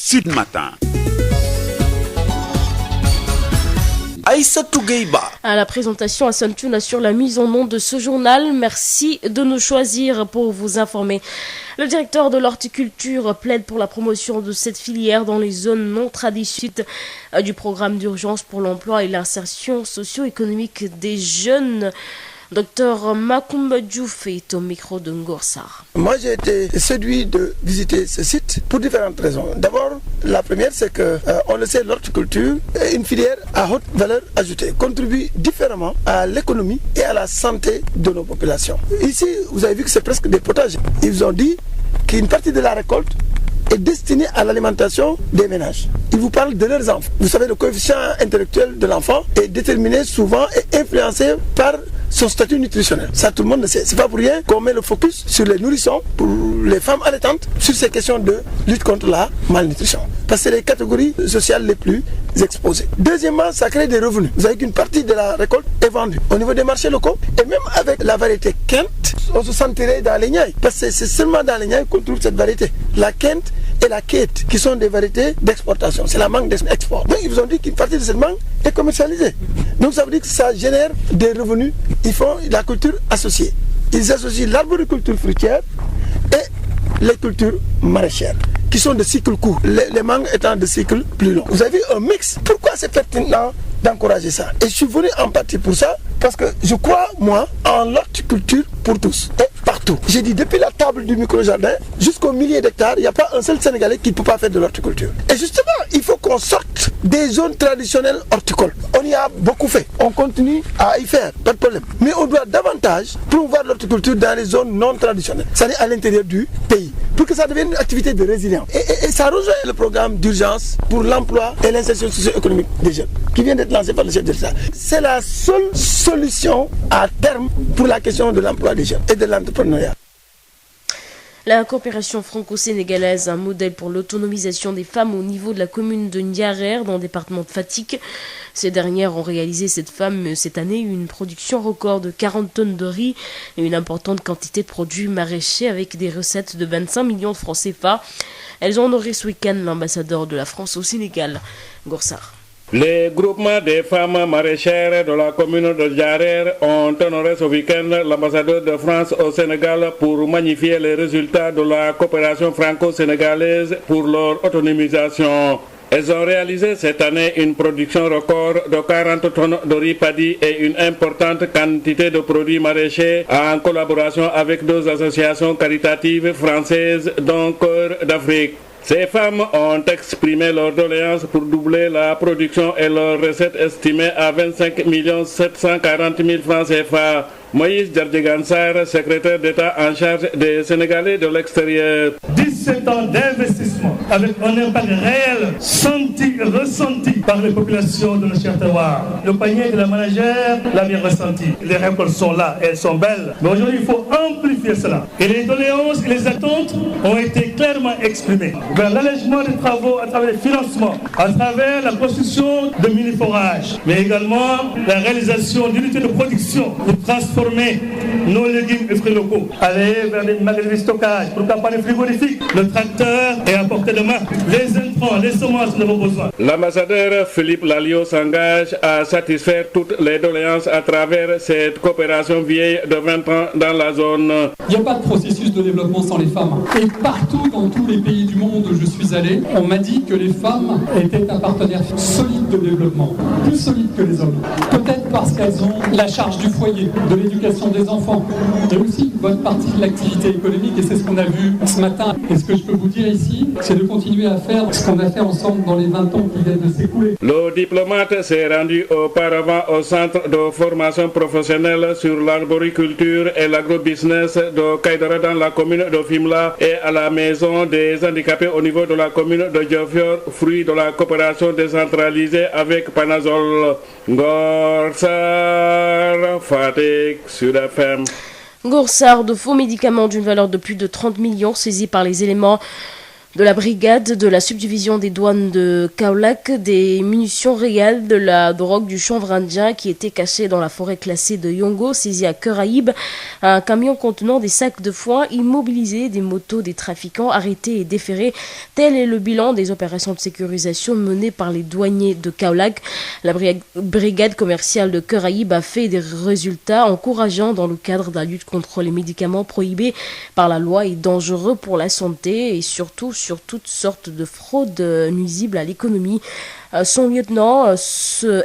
Sud Matin. Aïssatou Gueiba. À la présentation, Hassan Thioune assure la mise en onde de ce journal. Merci de nous choisir pour vous informer. Le directeur de l'horticulture plaide pour la promotion de cette filière dans les zones non traditionnelles du programme d'urgence pour l'emploi et l'insertion socio-économique des jeunes. Docteur Macoumba Diouf est au micro de Ngorsar. Moi, j'ai été séduit de visiter ce site pour différentes raisons. D'abord, la première, c'est que, on le sait, l'horticulture est une filière à haute valeur ajoutée, contribue différemment à l'économie et à la santé de nos populations. Ici, vous avez vu que c'est presque des potagers. Ils ont dit qu'une partie de la récolte est destinée à l'alimentation des ménages. Ils vous parlent de leurs enfants. Vous savez, le coefficient intellectuel de l'enfant est déterminé souvent et influencé par son statut nutritionnel. Ça, tout le monde le sait. C'est pas pour rien qu'on met le focus sur les nourrissons, pour les femmes allaitantes, sur ces questions de lutte contre la malnutrition. Parce que c'est les catégories sociales les plus exposées. Deuxièmement, ça crée des revenus. Vous savez qu'une partie de la récolte est vendue au niveau des marchés locaux. Et même avec la variété Kent, on se sentirait dans les Niayes. Parce que c'est seulement dans les Niayes qu'on trouve cette variété. La Kent et la Kate, qui sont des variétés d'exportation. C'est la mangue d'export. Donc ils vous ont dit qu'une partie de cette mangue est commercialisée. Donc ça veut dire que ça génère des revenus. Ils font la culture associée. Ils associent l'arboriculture fruitière et les cultures maraîchères, qui sont de cycle court, les mangues étant de cycle plus long. Vous avez un mix. Pourquoi c'est pertinent d'encourager ça? Et je suis venu en partie pour ça, parce que je crois, moi, en l'horticulture pour tous et partout. J'ai dit, depuis la table du micro-jardin jusqu'aux milliers d'hectares, il n'y a pas un seul Sénégalais qui ne peut pas faire de l'horticulture. Et justement, il faut qu'on sorte des zones traditionnelles horticoles. On y a beaucoup fait. On continue à y faire, pas de problème. Mais on doit davantage promouvoir l'horticulture dans les zones non traditionnelles, c'est-à-dire à l'intérieur du pays, pour que ça devienne une activité de résilience. Et ça rejoint le programme d'urgence pour l'emploi et l'insertion socio-économique des jeunes, qui vient d'être lancé par le chef de l'État. C'est la seule solution à terme pour la question de l'emploi des jeunes et de l'entrepreneuriat. La coopération franco-sénégalaise, un modèle pour l'autonomisation des femmes au niveau de la commune de Ndiarer, dans le département de Fatick. Ces dernières ont réalisé cette année une production record de 40 tonnes de riz et une importante quantité de produits maraîchers avec des recettes de 25 millions de francs CFA. Elles ont honoré ce week-end l'ambassadeur de la France au Sénégal, Ngorsar. Les groupements des femmes maraîchères de la commune de Ndiarer ont honoré ce week-end l'ambassadeur de France au Sénégal pour magnifier les résultats de la coopération franco-sénégalaise pour leur autonomisation. Elles ont réalisé cette année une production record de 40 tonnes de riz paddy et une importante quantité de produits maraîchers en collaboration avec deux associations caritatives françaises dont Cœur d'Afrique. Ces femmes ont exprimé leur doléance pour doubler la production et leur recette estimée à 25 740 000 francs CFA. Moïse Djardjegansar, secrétaire d'État en charge des Sénégalais de l'extérieur. 17 ans d'investissement avec un impact réel, senti et ressenti par les populations de nos chers terroirs. Le panier de la ménagère l'a bien ressenti. Les récoltes sont là, elles sont belles. Mais aujourd'hui, il faut amplifier cela. Et les doléances et les attentes ont été clairement exprimées. Vers l'allègement des travaux à travers les financements, à travers la construction de mini-forages, mais également la réalisation d'unités de production pour transformer nos légumes et fruits locaux, aller vers des magasins de stockage, pourquoi pas des frigorifiques. Le tracteur est à portée de main. Les intrants, les semences, nous avons besoin. L'ambassadeur Philippe Lalliot s'engage à satisfaire toutes les doléances à travers cette coopération vieille de 20 ans dans la zone. Il n'y a pas de processus de développement sans les femmes. Et partout dans tous les pays du monde où je suis allé, on m'a dit que les femmes étaient un partenaire solide de développement, plus solide que les hommes. Peut-être parce qu'elles ont la charge du foyer, de l'éducation des enfants, et aussi une bonne partie de l'activité économique, et c'est ce qu'on a vu ce matin. Et ce que je peux vous dire ici, c'est de continuer à faire ce qu'on a fait ensemble dans les 20 ans qui viennent de s'écouler. Le diplomate s'est rendu auparavant au centre de formation professionnelle sur l'arboriculture et l'agrobusiness de Kaïdara dans la commune de Fimela et à la maison des handicapés au niveau de la commune de Diofior, fruit de la coopération décentralisée avec Panazol. Ngorsar, Fatick, Sud FM. Ngorsar, de faux médicaments d'une valeur de plus de 30 millions saisis par les éléments de la brigade de la subdivision des douanes de Kaolack des munitions réelles de la drogue du chanvre indien qui était cachée dans la forêt classée de Yongo, saisie à Cœur-Aïb. Un camion contenant des sacs de foin immobilisés, des motos des trafiquants arrêtés et déférés. Tel est le bilan des opérations de sécurisation menées par les douaniers de Kaolack. La brigade commerciale de Cœur-Aïb a fait des résultats encourageants dans le cadre de la lutte contre les médicaments prohibés par la loi et dangereux pour la santé et surtout sur toutes sortes de fraudes nuisibles à l'économie. Son lieutenant,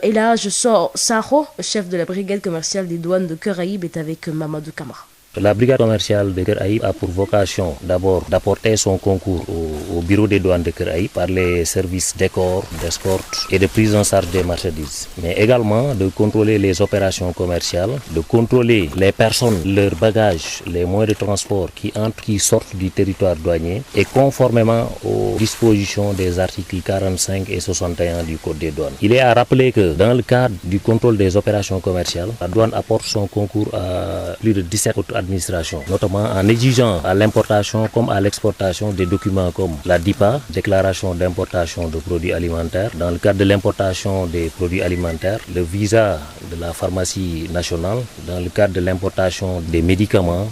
Elhaj Saro, chef de la brigade commerciale des douanes de Cœur-Aïb, est avec Mamadou Kamara. La brigade commerciale de Cœur-Aïb a pour vocation d'abord d'apporter son concours au bureau des douanes de Cœur-Aïb par les services d'escorte et de prise en charge des marchandises, mais également de contrôler les opérations commerciales, de contrôler les personnes, leurs bagages, les moyens de transport qui entrent, qui sortent du territoire douanier et conformément aux dispositions des articles 45 et 61 du Code des douanes. Il est à rappeler que dans le cadre du contrôle des opérations commerciales, la douane apporte son concours à plus de 17 autres administration, notamment en exigeant à l'importation comme à l'exportation des documents comme la DIPA, déclaration d'importation de produits alimentaires. Dans le cadre de l'importation des produits alimentaires, le visa de la pharmacie nationale. Dans le cadre de l'importation des médicaments,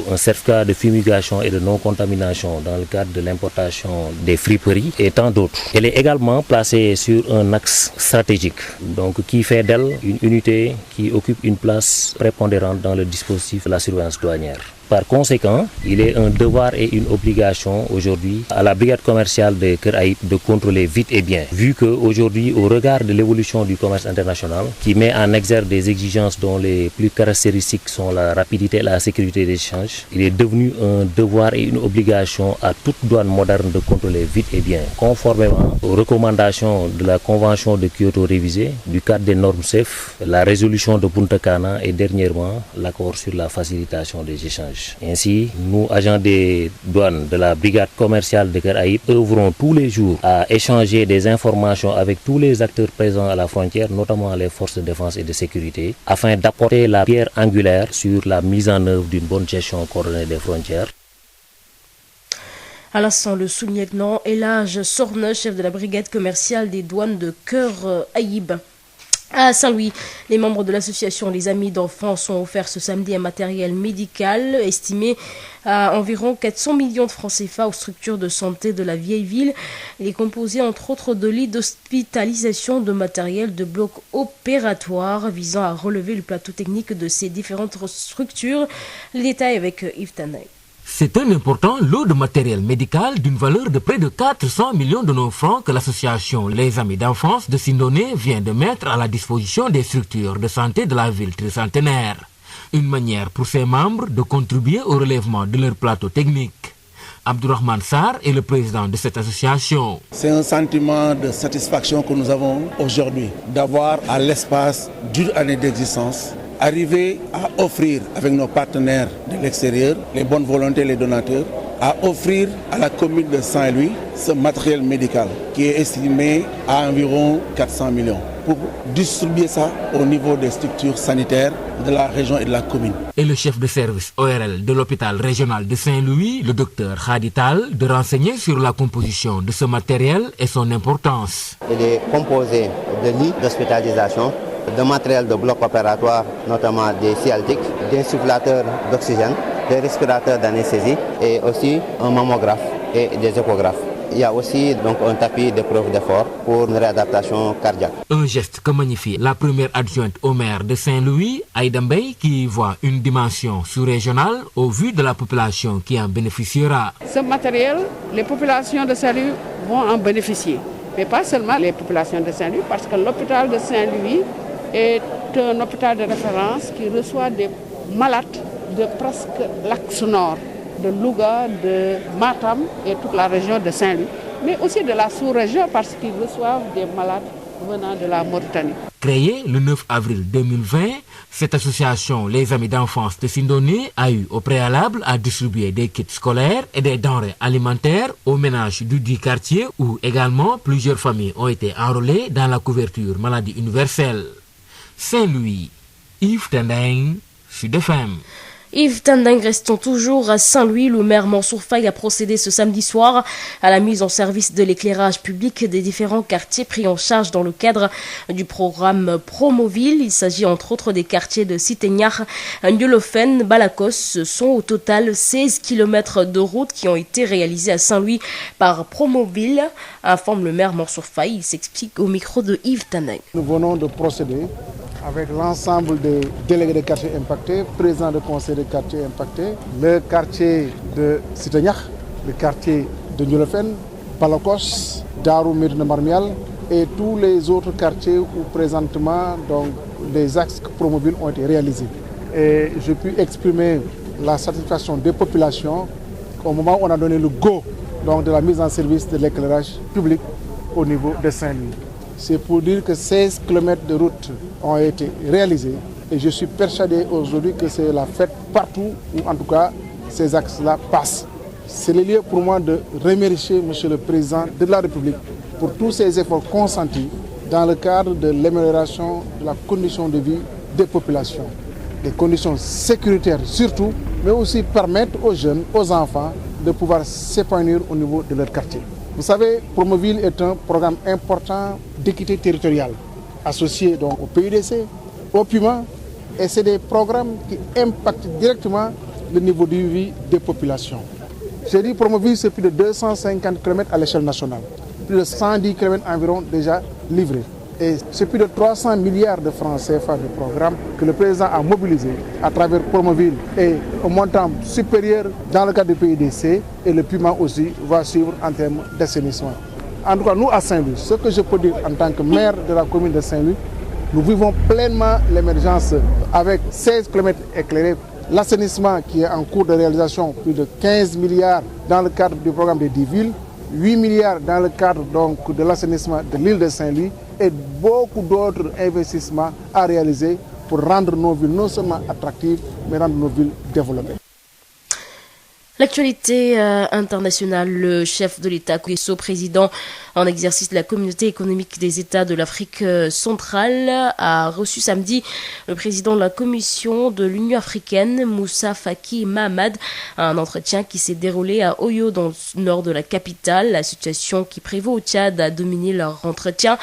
un certificat de fumigation et de non-contamination dans le cadre de l'importation des friperies et tant d'autres. Elle est également placée sur un axe stratégique, donc qui fait d'elle une unité qui occupe une place prépondérante dans le dispositif de la surveillance douanière. Par conséquent, il est un devoir et une obligation aujourd'hui à la brigade commerciale de Cœur-Aïb de contrôler vite et bien. Vu qu'aujourd'hui, au regard de l'évolution du commerce international, qui met en exergue des exigences dont les plus caractéristiques sont la rapidité et la sécurité des échanges, il est devenu un devoir et une obligation à toute douane moderne de contrôler vite et bien, conformément aux recommandations de la Convention de Kyoto révisée, du cadre des normes SAFE, la résolution de Punta Cana et dernièrement l'accord sur la facilitation des échanges. Ainsi, nous, agents des douanes de la brigade commerciale de Cœur-Aïb, œuvrons tous les jours à échanger des informations avec tous les acteurs présents à la frontière, notamment les forces de défense et de sécurité, afin d'apporter la pierre angulaire sur la mise en œuvre d'une bonne gestion coordonnée des frontières. À l'instant, le sous-lieutenant Elhaj Sorne, chef de la brigade commerciale des douanes de Cœur-Aïb. À Saint-Louis, les membres de l'association Les Amis d'enfants ont offert ce samedi un matériel médical estimé à environ 400 millions de francs CFA aux structures de santé de la vieille ville. Il est composé entre autres de lits d'hospitalisation, de matériel de blocs opératoires visant à relever le plateau technique de ces différentes structures. Les détails avec Yves Tanay. C'est un important lot de matériel médical d'une valeur de près de 400 millions de nos francs que l'association Les Amis d'enfance de Sindone vient de mettre à la disposition des structures de santé de la ville tricentenaire. Une manière pour ses membres de contribuer au relèvement de leur plateau technique. Abdourahmane Sarr est le président de cette association. C'est un sentiment de satisfaction que nous avons aujourd'hui d'avoir à l'espace d'une année d'existence arriver à offrir avec nos partenaires de l'extérieur, les bonnes volontés, les donateurs, à offrir à la commune de Saint-Louis ce matériel médical qui est estimé à environ 400 millions pour distribuer ça au niveau des structures sanitaires de la région et de la commune. Et le chef de service ORL de l'hôpital régional de Saint-Louis, le docteur Khadital, de renseigner sur la composition de ce matériel et son importance. Il est composé de lits d'hospitalisation, de matériel de bloc opératoire, notamment des cialtiques, d'insufflateurs d'oxygène, des respirateurs d'anesthésie et aussi un mammographe et des échographes. Il y a aussi donc un tapis d'épreuve d'effort pour une réadaptation cardiaque. Un geste que magnifie la première adjointe au maire de Saint-Louis, Aïda Mbaye, qui voit une dimension sous-régionale au vu de la population qui en bénéficiera. Ce matériel, les populations de Saint-Louis vont en bénéficier. Mais pas seulement les populations de Saint-Louis, parce que l'hôpital de Saint-Louis est un hôpital de référence qui reçoit des malades de presque l'axe nord, de Louga, de Matam et toute la région de Saint-Louis, mais aussi de la sous-région parce qu'ils reçoivent des malades venant de la Mauritanie. Créée le 9 avril 2020, cette association Les Amis d'enfance de Sindone a eu au préalable à distribuer des kits scolaires et des denrées alimentaires aux ménages du dit quartier où également plusieurs familles ont été enrôlées dans la couverture maladie universelle. Saint-Louis, Yves Tendeng, Sud FM. Yves Tandeng, restons toujours à Saint-Louis. Le maire Mansour Faye a procédé ce samedi soir à la mise en service de l'éclairage public des différents quartiers pris en charge dans le cadre du programme Promoville. Il s'agit entre autres des quartiers de Sitegnar, Ndiolofen, Balakos. Ce sont au total 16 km de route qui ont été réalisés à Saint-Louis par Promoville, informe le maire Mansour Faye. Il s'explique au micro de Yves Tandeng. Nous venons de procéder avec l'ensemble des délégués de quartiers impactés, présidents de conseil de quartiers impactés, le quartier de Sitegnar, le quartier de Ndiolofen, Balakos, Darou Medina Marmial et tous les autres quartiers où présentement donc, les axes Promoville ont été réalisés. Et je puis exprimer la satisfaction des populations au moment où on a donné le go donc, de la mise en service de l'éclairage public au niveau de Saint-Louis. C'est pour dire que 16 km de route ont été réalisés et je suis persuadé aujourd'hui que c'est la fête partout où en tout cas ces axes-là passent. C'est le lieu pour moi de remercier M. le Président de la République pour tous ces efforts consentis dans le cadre de l'amélioration de la condition de vie des populations. Des conditions sécuritaires surtout, mais aussi permettre aux jeunes, aux enfants de pouvoir s'épanouir au niveau de leur quartier. Vous savez, Promoville est un programme important d'équité territoriale, associé donc au PUDC, au PUMA, et c'est des programmes qui impactent directement le niveau de vie des populations. J'ai dit Promoville, c'est plus de 250 km à l'échelle nationale, plus de 110 km environ déjà livrés. Et c'est plus de 300 milliards de francs CFA de programme que le président a mobilisé à travers Promoville et au montant supérieur dans le cadre du PUDC et le PUMA aussi va suivre en termes d'assainissement. En tout cas, nous à Saint-Louis, ce que je peux dire en tant que maire de la commune de Saint-Louis, nous vivons pleinement l'émergence avec 16 km éclairés, l'assainissement qui est en cours de réalisation, plus de 15 milliards dans le cadre du programme des 10 villes, 8 milliards dans le cadre donc, de l'assainissement de l'île de Saint-Louis et beaucoup d'autres investissements à réaliser pour rendre nos villes non seulement attractives, mais rendre nos villes développées. L'actualité internationale, le chef de l'État, Nguesso, président en exercice de la communauté économique des États de l'Afrique centrale, a reçu samedi le président de la commission de l'Union africaine, Moussa Faki Mahamat, un entretien qui s'est déroulé à Oyo dans le nord de la capitale. La situation qui prévaut au Tchad a dominé leur entretien.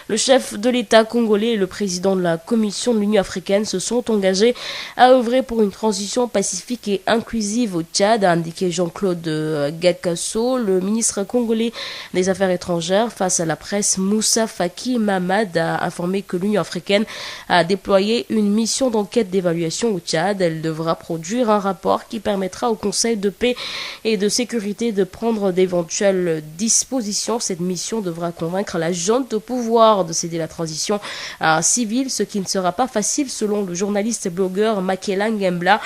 Le chef de l'État congolais et le président de la commission de l'Union africaine se sont engagés à œuvrer pour une transition pacifique et inclusive au Tchad, a indiqué Jean-Claude Gakasso, le ministre congolais des Affaires étrangères. Face à la presse, Moussa Faki Mahamat a informé que l'Union africaine a déployé une mission d'enquête d'évaluation au Tchad. Elle devra produire un rapport qui permettra au Conseil de paix et de sécurité de prendre d'éventuelles dispositions. Cette mission devra convaincre la junte au pouvoir de céder la transition à un civil, ce qui ne sera pas facile selon le journaliste blogueur Makela Ngembla.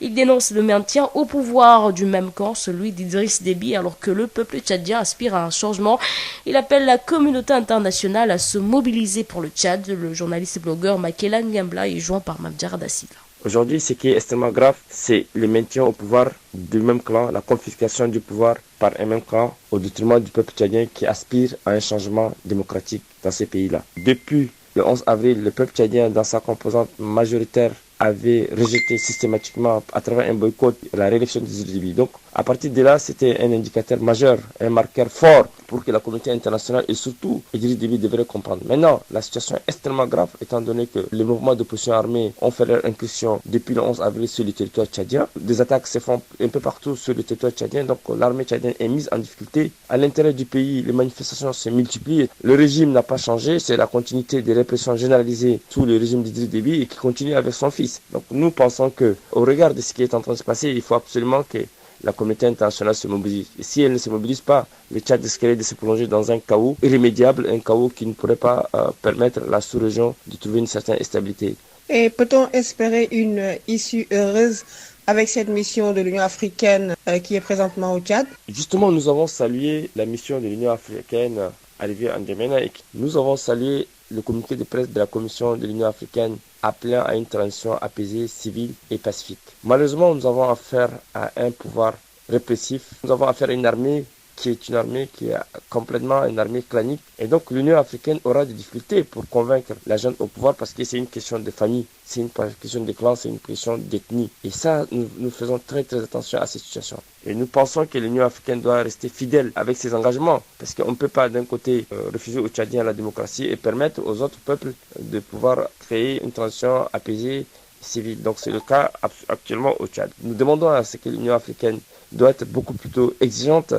Il dénonce le maintien au pouvoir du même camp, celui d'Idriss Déby, alors que le peuple tchadien aspire à un changement. Il appelle la communauté internationale à se mobiliser pour le Tchad. Le journaliste et blogueur Makela Ngembla est joint par Mabdiara Da Silva. Aujourd'hui, ce qui est extrêmement grave, c'est le maintien au pouvoir du même clan, la confiscation du pouvoir par un même clan au détriment du peuple tchadien qui aspire à un changement démocratique dans ces pays-là. Depuis le 11 avril, le peuple tchadien, dans sa composante majoritaire, avait rejeté systématiquement à travers un boycott la réélection d'Idriss Déby. Donc, à partir de là, c'était un indicateur majeur, un marqueur fort pour que la communauté internationale et surtout Idriss Déby devrait comprendre. Maintenant, la situation est extrêmement grave étant donné que les mouvements d'opposition armée ont fait leur incursion depuis le 11 avril sur le territoire tchadien. Des attaques se font un peu partout sur le territoire tchadien, donc l'armée tchadienne est mise en difficulté. À l'intérieur du pays, les manifestations se multiplient. Le régime n'a pas changé, c'est la continuité des répressions généralisées sous le régime d'Idriss Déby et qui continue avec son fils. Donc nous pensons que, au regard de ce qui est en train de se passer, il faut absolument que la communauté internationale se mobilise. Et si elle ne se mobilise pas, le Tchad risquerait de se plonger dans un chaos irrémédiable, un chaos qui ne pourrait pas permettre à la sous-région de trouver une certaine stabilité. Et peut-on espérer une issue heureuse avec cette mission de l'Union africaine qui est présentement au Tchad? Justement, nous avons salué la mission de l'Union africaine arrivée en N'Djamena et nous avons salué le communiqué de presse de la Commission de l'Union africaine appelant à une transition apaisée, civile et pacifique. Malheureusement, nous avons affaire à un pouvoir répressif. Nous avons affaire à une armée qui est une armée qui est complètement une armée clanique. Et donc l'Union africaine aura des difficultés pour convaincre la junte au pouvoir parce que c'est une question de famille, c'est une question de clan, c'est une question d'ethnie. Et ça, nous faisons très très attention à cette situation. Et nous pensons que l'Union africaine doit rester fidèle avec ses engagements parce qu'on ne peut pas d'un côté refuser aux Tchadiens la démocratie et permettre aux autres peuples de pouvoir créer une transition apaisée civile. Donc c'est le cas actuellement au Tchad. Nous demandons à ce que l'Union africaine doit être beaucoup plutôt exigeante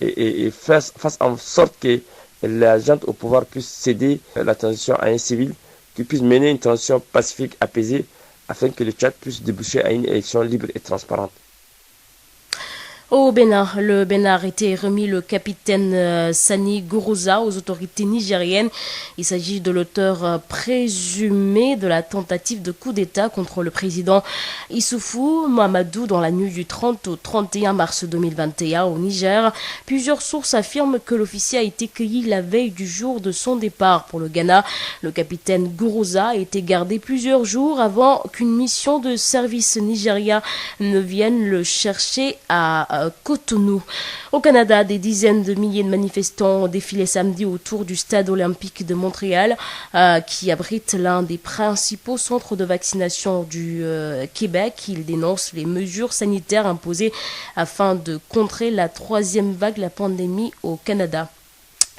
et fasse en sorte que la junte au pouvoir puisse céder la transition à un civil qui puisse mener une transition pacifique apaisée afin que le Tchad puisse déboucher à une élection libre et transparente. Au Bénin, le Bénin a été remis le capitaine Sani Gourouza aux autorités nigériennes. Il s'agit de l'auteur présumé de la tentative de coup d'État contre le président Issoufou Mahamadou dans la nuit du 30 au 31 mars 2021 au Niger. Plusieurs sources affirment que l'officier a été cueilli la veille du jour de son départ pour le Ghana. Le capitaine Gourouza a été gardé plusieurs jours avant qu'une mission de service nigérien ne vienne le chercher à Cotonou. Au Canada, des dizaines de milliers de manifestants ont défilé samedi autour du stade olympique de Montréal, qui abrite l'un des principaux centres de vaccination du Québec. Ils dénoncent les mesures sanitaires imposées afin de contrer la troisième vague de la pandémie au Canada.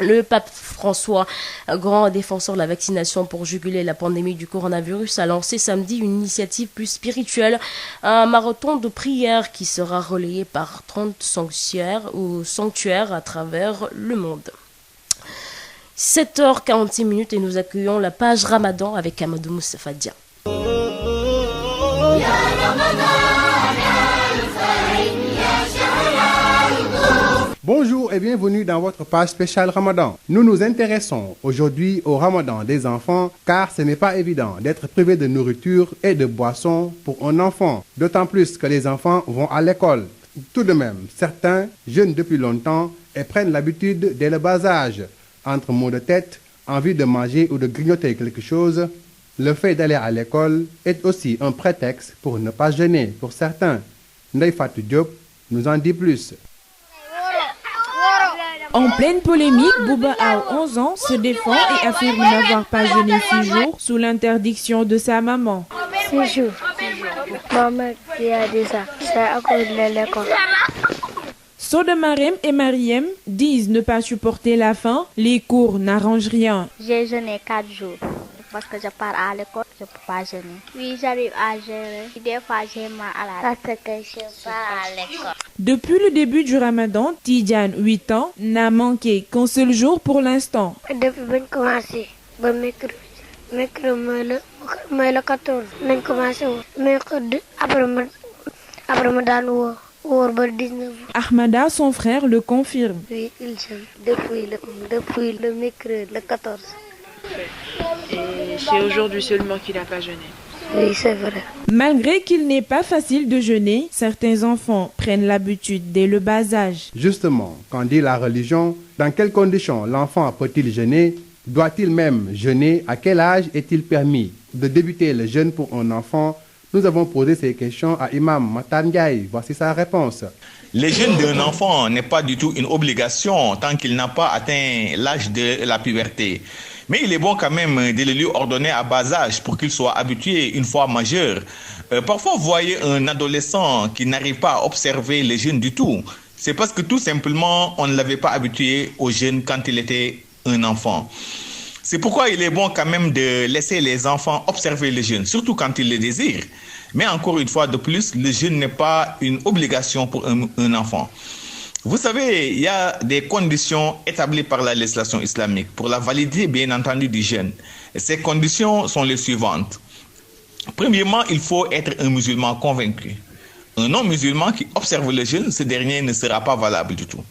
Le pape François, grand défenseur de la vaccination pour juguler la pandémie du coronavirus, a lancé samedi une initiative plus spirituelle, un marathon de prière qui sera relayé par 30 sanctuaires à travers le monde. 7h46 et nous accueillons la page Ramadan avec Amadou Moustapha Dia. Bonjour et bienvenue dans votre page spéciale Ramadan. Nous nous intéressons aujourd'hui au Ramadan des enfants car ce n'est pas évident d'être privé de nourriture et de boissons pour un enfant, d'autant plus que les enfants vont à l'école. Tout de même, certains jeûnent depuis longtemps et prennent l'habitude dès le bas âge. Entre maux de tête, envie de manger ou de grignoter quelque chose, le fait d'aller à l'école est aussi un prétexte pour ne pas jeûner pour certains. Ndeye Fatou Diop nous en dit plus. En pleine polémique, Bouba a 11 ans, se défend et affirme n'avoir pas jeûné 6 jours sous l'interdiction de sa maman. 6 jours. Maman qui a dit ça, c'est à cause de l'école. Soda Marem et Mariem disent ne pas supporter la faim, les cours n'arrangent rien. J'ai jeûné 4 jours. Parce que je pars à l'école, je ne peux pas jeûner. Oui, j'arrive à gérer. Des fois, j'ai mal à la tête parce que je pars à l'école. Depuis le début du Ramadan, Tidjane, 8 ans, n'a manqué qu'un seul jour pour l'instant. Depuis que j'ai commencé, mercredi le 14, j'ai commencé mercredi, après je donne le 19. Ahmada, son frère, le confirme. Oui, il jeûne depuis le mercredi, le 14. Et c'est aujourd'hui seulement qu'il n'a pas jeûné. Oui, c'est vrai. Malgré qu'il n'est pas facile de jeûner, certains enfants prennent l'habitude dès le bas âge. Justement, quand dit la religion, dans quelles conditions l'enfant peut-il jeûner? Doit-il même jeûner? À quel âge est-il permis de débuter le jeûne pour un enfant? Nous avons posé ces questions à Imam Matar Ndiaye. Voici sa réponse. Le jeûne d'un enfant n'est pas du tout une obligation tant qu'il n'a pas atteint l'âge de la puberté. Mais il est bon quand même de le lui ordonner à bas âge pour qu'il soit habitué une fois majeur. Parfois, vous voyez un adolescent qui n'arrive pas à observer le jeûne du tout. C'est parce que tout simplement, on ne l'avait pas habitué au jeûne quand il était un enfant. C'est pourquoi il est bon quand même de laisser les enfants observer le jeûne, surtout quand ils le désirent. Mais encore une fois de plus, le jeûne n'est pas une obligation pour un enfant. Vous savez, il y a des conditions établies par la législation islamique pour la validité, bien entendu, du jeûne. Et ces conditions sont les suivantes. Premièrement, il faut être un musulman convaincu. Un non-musulman qui observe le jeûne, ce dernier ne sera pas valable du tout.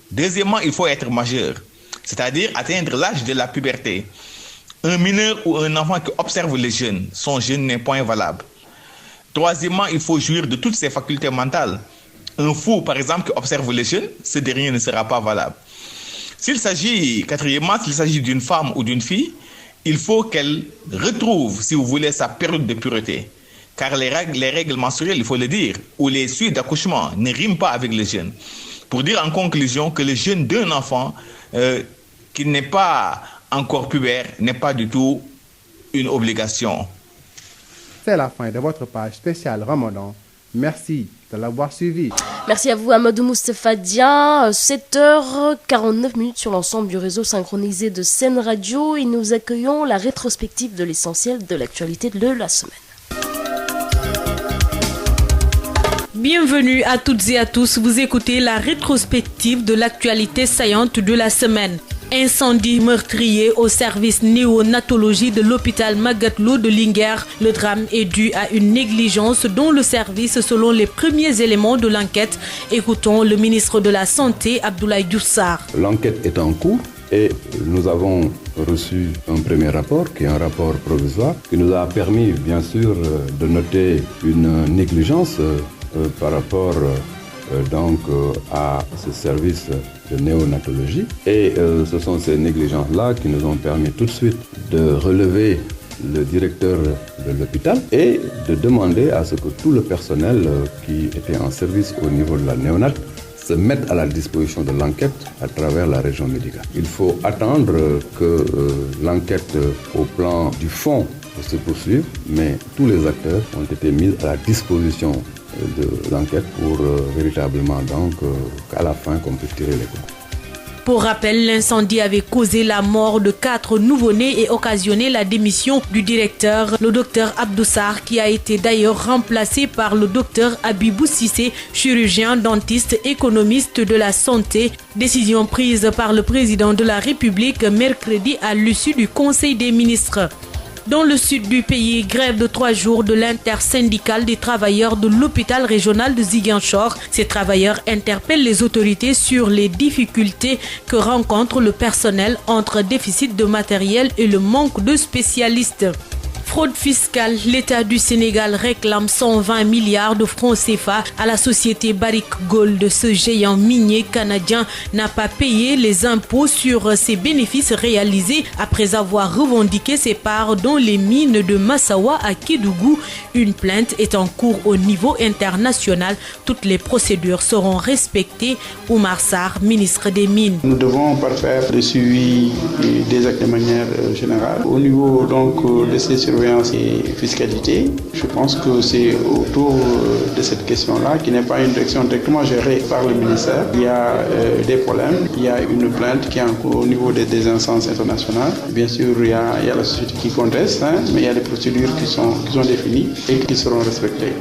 Deuxièmement, il faut être majeur, c'est-à-dire atteindre l'âge de la puberté. Un mineur ou un enfant qui observe le jeûne, son jeûne n'est point valable. Troisièmement, il faut jouir de toutes ses facultés mentales. Un fou, par exemple, qui observe le jeûne, ce dernier ne sera pas valable. Quatrièmement, s'il s'agit d'une femme ou d'une fille, il faut qu'elle retrouve, si vous voulez, sa période de pureté. Car les règles menstruelles, il faut le dire, ou les suites d'accouchement ne riment pas avec le jeûne. pour dire en conclusion que le jeûne d'un enfant qui n'est pas encore pubère n'est pas du tout une obligation. C'est la fin de votre page spéciale Ramadan. Merci de l'avoir suivi. Merci à vous, Amadou Moustapha Dia. 7h49 sur l'ensemble du réseau synchronisé de Sen Radio et nous accueillons la rétrospective de l'essentiel de l'actualité de la semaine. Bienvenue à toutes et à tous, vous écoutez la rétrospective de l'actualité saillante de la semaine. Incendie meurtrier au service néonatologie de l'hôpital Magatte Lô de Linguère. Le drame est dû à une négligence dont le service selon les premiers éléments de l'enquête. Écoutons le ministre de la Santé, Abdoulaye Diouf Sarr. L'enquête est en cours et nous avons reçu un premier rapport qui est un rapport provisoire qui nous a permis bien sûr de noter une négligence par rapport à ce service de néonatologie et ce sont ces négligences-là qui nous ont permis tout de suite de relever le directeur de l'hôpital et de demander à ce que tout le personnel qui était en service au niveau de la néonate se mette à la disposition de l'enquête à travers la région médicale. Il faut attendre que l'enquête au plan du fond se poursuive, mais tous les acteurs ont été mis à la disposition de l'enquête pour véritablement qu'à la fin qu'on puisse tirer les conclusions. Pour rappel, l'incendie avait causé la mort de 4 nouveau-nés et occasionné la démission du directeur, le docteur Abdou Sarr, qui a été d'ailleurs remplacé par le docteur Abibou Sissé, chirurgien, dentiste, économiste de la santé. Décision prise par le président de la République mercredi à l'issue du Conseil des ministres. Dans le sud du pays, grève de 3 jours de l'intersyndicale des travailleurs de l'hôpital régional de Ziguinchor. Ces travailleurs interpellent les autorités sur les difficultés que rencontre le personnel entre déficit de matériel et le manque de spécialistes. Fraude fiscale, l'État du Sénégal réclame 120 milliards de francs CFA à la société Barrick Gold. Ce géant minier canadien n'a pas payé les impôts sur ses bénéfices réalisés après avoir revendiqué ses parts dans les mines de Massawa à Kédougou. Une plainte est en cours au niveau international. Toutes les procédures seront respectées. Oumar Sarr, ministre des Mines. Nous devons parfaire le suivi des actes de manière générale. Au niveau de ces surveillances et fiscalité, je pense que c'est autour de cette question-là, qui n'est pas une direction directement gérée par le ministère. Il y a des problèmes, il y a une plainte qui est en cours au niveau des instances internationales. Bien sûr, il y a la société qui conteste, mais il y a des procédures qui sont définies et qui seront respectées.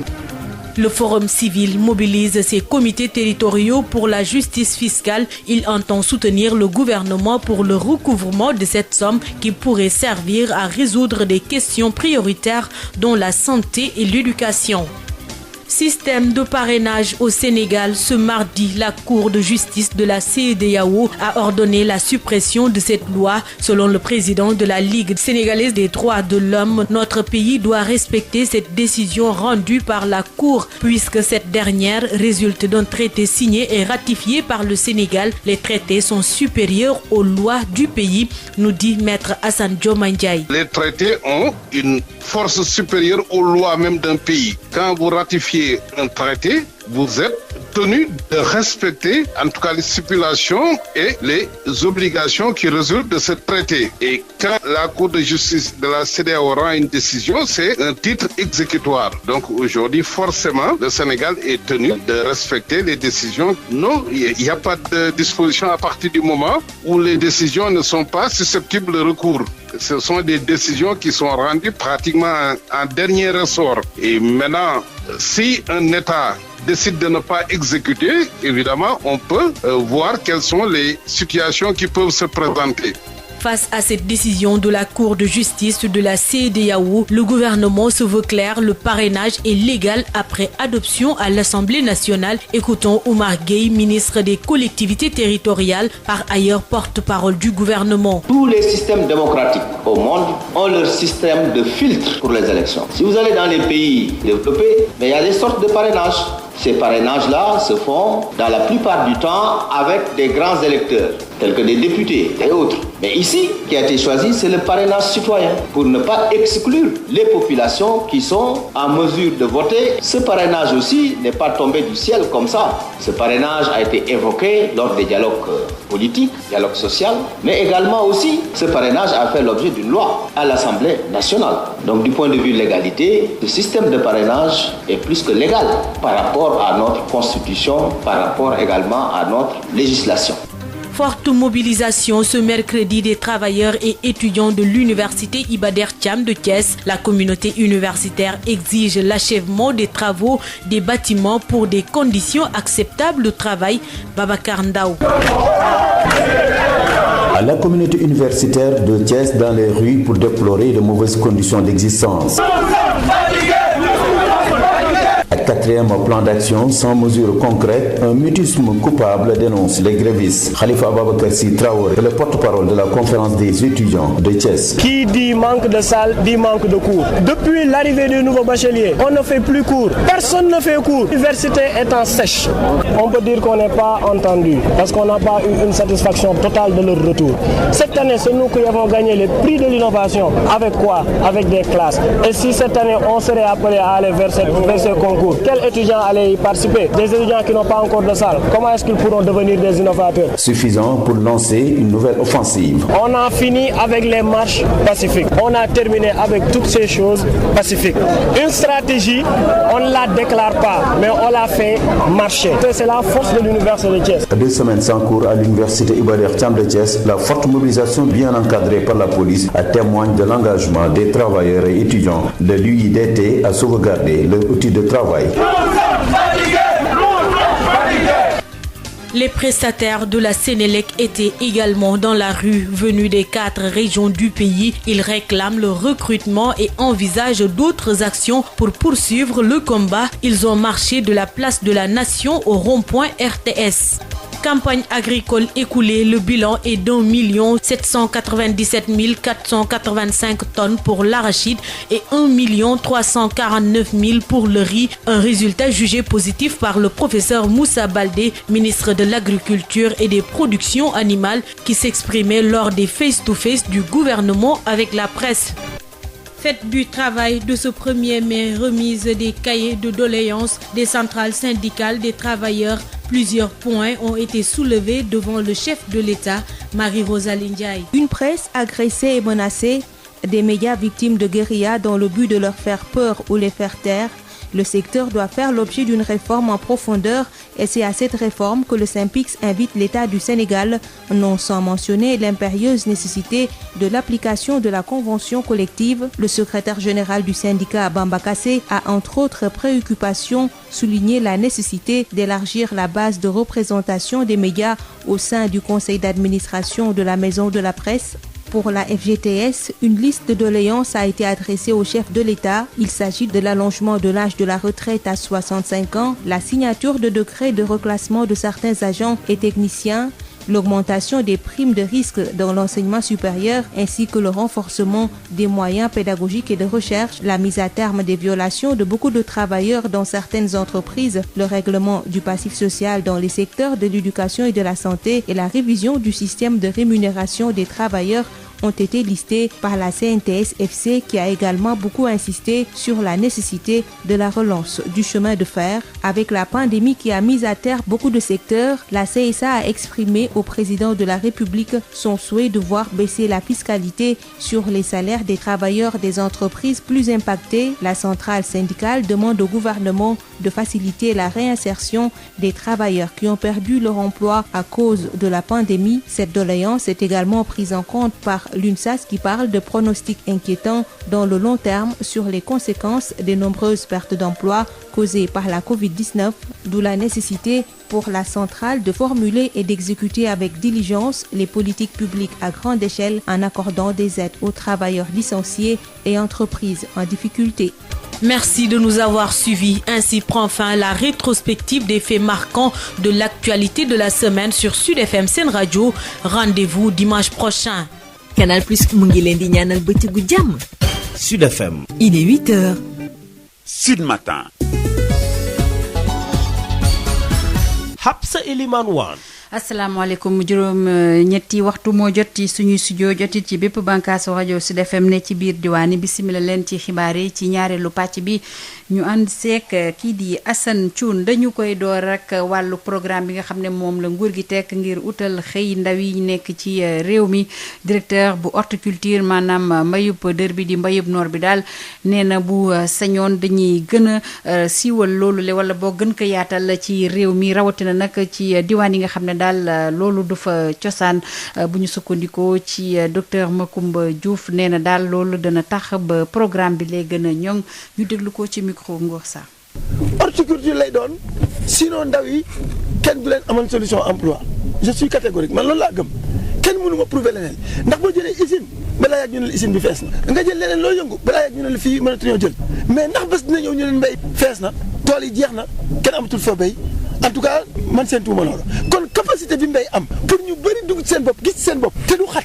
Le Forum civil mobilise ses comités territoriaux pour la justice fiscale. Il entend soutenir le gouvernement pour le recouvrement de cette somme qui pourrait servir à résoudre des questions prioritaires dont la santé et l'éducation. Système de parrainage au Sénégal. Ce mardi, la Cour de justice de la CEDEAO a ordonné la suppression de cette loi. Selon le président de la Ligue sénégalaise des droits de l'homme, notre pays doit respecter cette décision rendue par la Cour puisque cette dernière résulte d'un traité signé et ratifié par le Sénégal. Les traités sont supérieurs aux lois du pays, nous dit Maître Hassan Diomaye Ndiaye. Les traités ont une force supérieure aux lois même d'un pays. Quand vous ratifiez un traité, vous êtes tenu de respecter en tout cas les stipulations et les obligations qui résultent de ce traité. Et quand la Cour de justice de la CEDEAO rend une décision, c'est un titre exécutoire. Donc aujourd'hui, forcément, le Sénégal est tenu de respecter les décisions. Non, il n'y a pas de disposition à partir du moment où les décisions ne sont pas susceptibles de recours. Ce sont des décisions qui sont rendues pratiquement en dernier ressort. Et maintenant, si un État décide de ne pas exécuter, évidemment, on peut voir quelles sont les situations qui peuvent se présenter. Face à cette décision de la Cour de justice de la CEDEAO, le gouvernement se veut clair, le parrainage est légal après adoption à l'Assemblée nationale. Écoutons Oumar Gueye, ministre des collectivités territoriales, par ailleurs porte-parole du gouvernement. Tous les systèmes démocratiques au monde ont leur système de filtre pour les élections. Si vous allez dans les pays développés, il y a des sortes de parrainages. Ces parrainages-là se font dans la plupart du temps avec des grands électeurs. tels que des députés et autres. Mais ici, ce qui a été choisi, c'est le parrainage citoyen, pour ne pas exclure les populations qui sont en mesure de voter. Ce parrainage aussi n'est pas tombé du ciel comme ça. Ce parrainage a été évoqué lors des dialogues politiques, dialogues sociaux, mais également aussi, ce parrainage a fait l'objet d'une loi à l'Assemblée nationale. Donc du point de vue légalité, le système de parrainage est plus que légal par rapport à notre constitution, par rapport également à notre législation. Forte mobilisation ce mercredi des travailleurs et étudiants de l'université Iba Der Thiam de Thiès. La communauté universitaire exige l'achèvement des travaux des bâtiments pour des conditions acceptables de travail. Babacar Ndao. À la communauté universitaire de Thiès dans les rues pour déplorer de mauvaises conditions d'existence. Quatrième plan d'action sans mesures concrètes, un mutisme coupable dénonce les grévistes. Khalifa Ababakar Sy Traoré, le porte-parole de la conférence des étudiants de Thiès. Qui dit manque de salles, dit manque de cours. Depuis l'arrivée du nouveau bachelier, on ne fait plus cours. Personne ne fait cours. L'université est en sèche. On peut dire qu'on n'est pas entendu parce qu'on n'a pas eu une satisfaction totale de leur retour. Cette année, c'est nous qui avons gagné le prix de l'innovation. Avec quoi? Avec des classes. Et si cette année, on serait appelé à aller vers ce concours, quels étudiants allaient y participer? Des étudiants qui n'ont pas encore de salle. Comment est-ce qu'ils pourront devenir des innovateurs? Suffisant pour lancer une nouvelle offensive. On a fini avec les marches pacifiques. On a terminé avec toutes ces choses pacifiques. Une stratégie, on ne la déclare pas, mais on la fait marcher. C'est la force de l'université de Thiès. 2 semaines sans cours à l'université Iba Der Thiam de Thiès, la forte mobilisation bien encadrée par la police témoigne de l'engagement des travailleurs et étudiants de l'UIDT à sauvegarder leur outil de travail. Les prestataires de la Sénélec étaient également dans la rue, venus des 4 régions du pays. Ils réclament le recrutement et envisagent d'autres actions pour poursuivre le combat. Ils ont marché de la place de la Nation au rond-point RTS. Campagne agricole écoulée, le bilan est d'1 797 485 tonnes pour l'arachide et 1 349 000 pour le riz. Un résultat jugé positif par le professeur Moussa Baldé, ministre de l'Agriculture et des Productions animales, qui s'exprimait lors des face-to-face du gouvernement avec la presse. Fête du travail de ce 1er mai, remise des cahiers de doléances des centrales syndicales des travailleurs. Plusieurs points ont été soulevés devant le chef de l'État, Marie-Rosalie Ndiaye. Une presse agressée et menacée, des médias victimes de guérilla dans le but de leur faire peur ou les faire taire. Le secteur doit faire l'objet d'une réforme en profondeur et c'est à cette réforme que le SYNPICS invite l'État du Sénégal, non sans mentionner l'impérieuse nécessité de l'application de la convention collective. Le secrétaire général du syndicat Bamba Kassé a entre autres préoccupations souligné la nécessité d'élargir la base de représentation des médias au sein du conseil d'administration de la Maison de la Presse. Pour la FGTS, une liste de doléances a été adressée au chef de l'État. Il s'agit de l'allongement de l'âge de la retraite à 65 ans, la signature de décrets de reclassement de certains agents et techniciens, l'augmentation des primes de risque dans l'enseignement supérieur ainsi que le renforcement des moyens pédagogiques et de recherche, la mise à terme des violations de beaucoup de travailleurs dans certaines entreprises, le règlement du passif social dans les secteurs de l'éducation et de la santé et la révision du système de rémunération des travailleurs ont été listés par la CNTS-FC qui a également beaucoup insisté sur la nécessité de la relance du chemin de fer. Avec la pandémie qui a mis à terre beaucoup de secteurs, la CSA a exprimé au président de la République son souhait de voir baisser la fiscalité sur les salaires des travailleurs des entreprises plus impactées. La centrale syndicale demande au gouvernement de faciliter la réinsertion des travailleurs qui ont perdu leur emploi à cause de la pandémie. Cette doléance est également prise en compte par l'UNSAS qui parle de pronostics inquiétants dans le long terme sur les conséquences des nombreuses pertes d'emplois causées par la Covid-19, d'où la nécessité pour la centrale de formuler et d'exécuter avec diligence les politiques publiques à grande échelle en accordant des aides aux travailleurs licenciés et entreprises en difficulté. Merci de nous avoir suivis. Ainsi prend fin la rétrospective des faits marquants de l'actualité de la semaine sur Sud FM Sen Radio. Rendez-vous dimanche prochain. Canal Plus mu ngi leen di ñaanal bëccëgu jàmm. Sud FM. Il est 8h. Sud Matin. Hapsa Eliman Wan. asalaamaaleykum juróom ñetti waxtu moo jot ci suñuy studio jotit ci bépp bànkaasu rajo Sud FM ne ci biir diwaani bisimila leen ci xibaar yi ci ñaareelu pàcc bi ñu ànd seek kii di Assane Thioune dañu koy door rek wàllu programme bi nga xam ne moom la nguur gi tekk ngir utal xëy ndaw yi nekk ci réew mi directeur bu horticulture maanaam mbayub dër bi di mbayub noor bi daal nee na bu sañoon dañuy gën a siiwal loolu le wala boo gën ko yaatal ci réew mi rawatina nag ci diwaan yi nga xam ne daal loolu du fa cosaan bu ñu sukkandikoo ci docteur Macoumba Diouf nee na daal loolu dana tax ba programme bi lay gën a ñoŋ ñu déglu ko ci micro Ngor Sa. horticulture lay doon sinon ndaw yi kenn du leen amal solution emploi je suis catégorique man loolu laa gëm kenn mënu ma prouver leneen ndax boo jëlee usine balaa yàgg ñu ne la usine bi fees na nga jël leneen loo yëngu balaa yàgg ñu ne la fii mënatuñoo jël mais ndax bés dina ñëw ñu leen mbéy fees na tool yi jeex na kenn amatul fa béy en tout cas man seen tuuma loolu kon capacité bi mbéy am pour ñu bëri dugg ci seen bopp gis ci seen bopp te du xat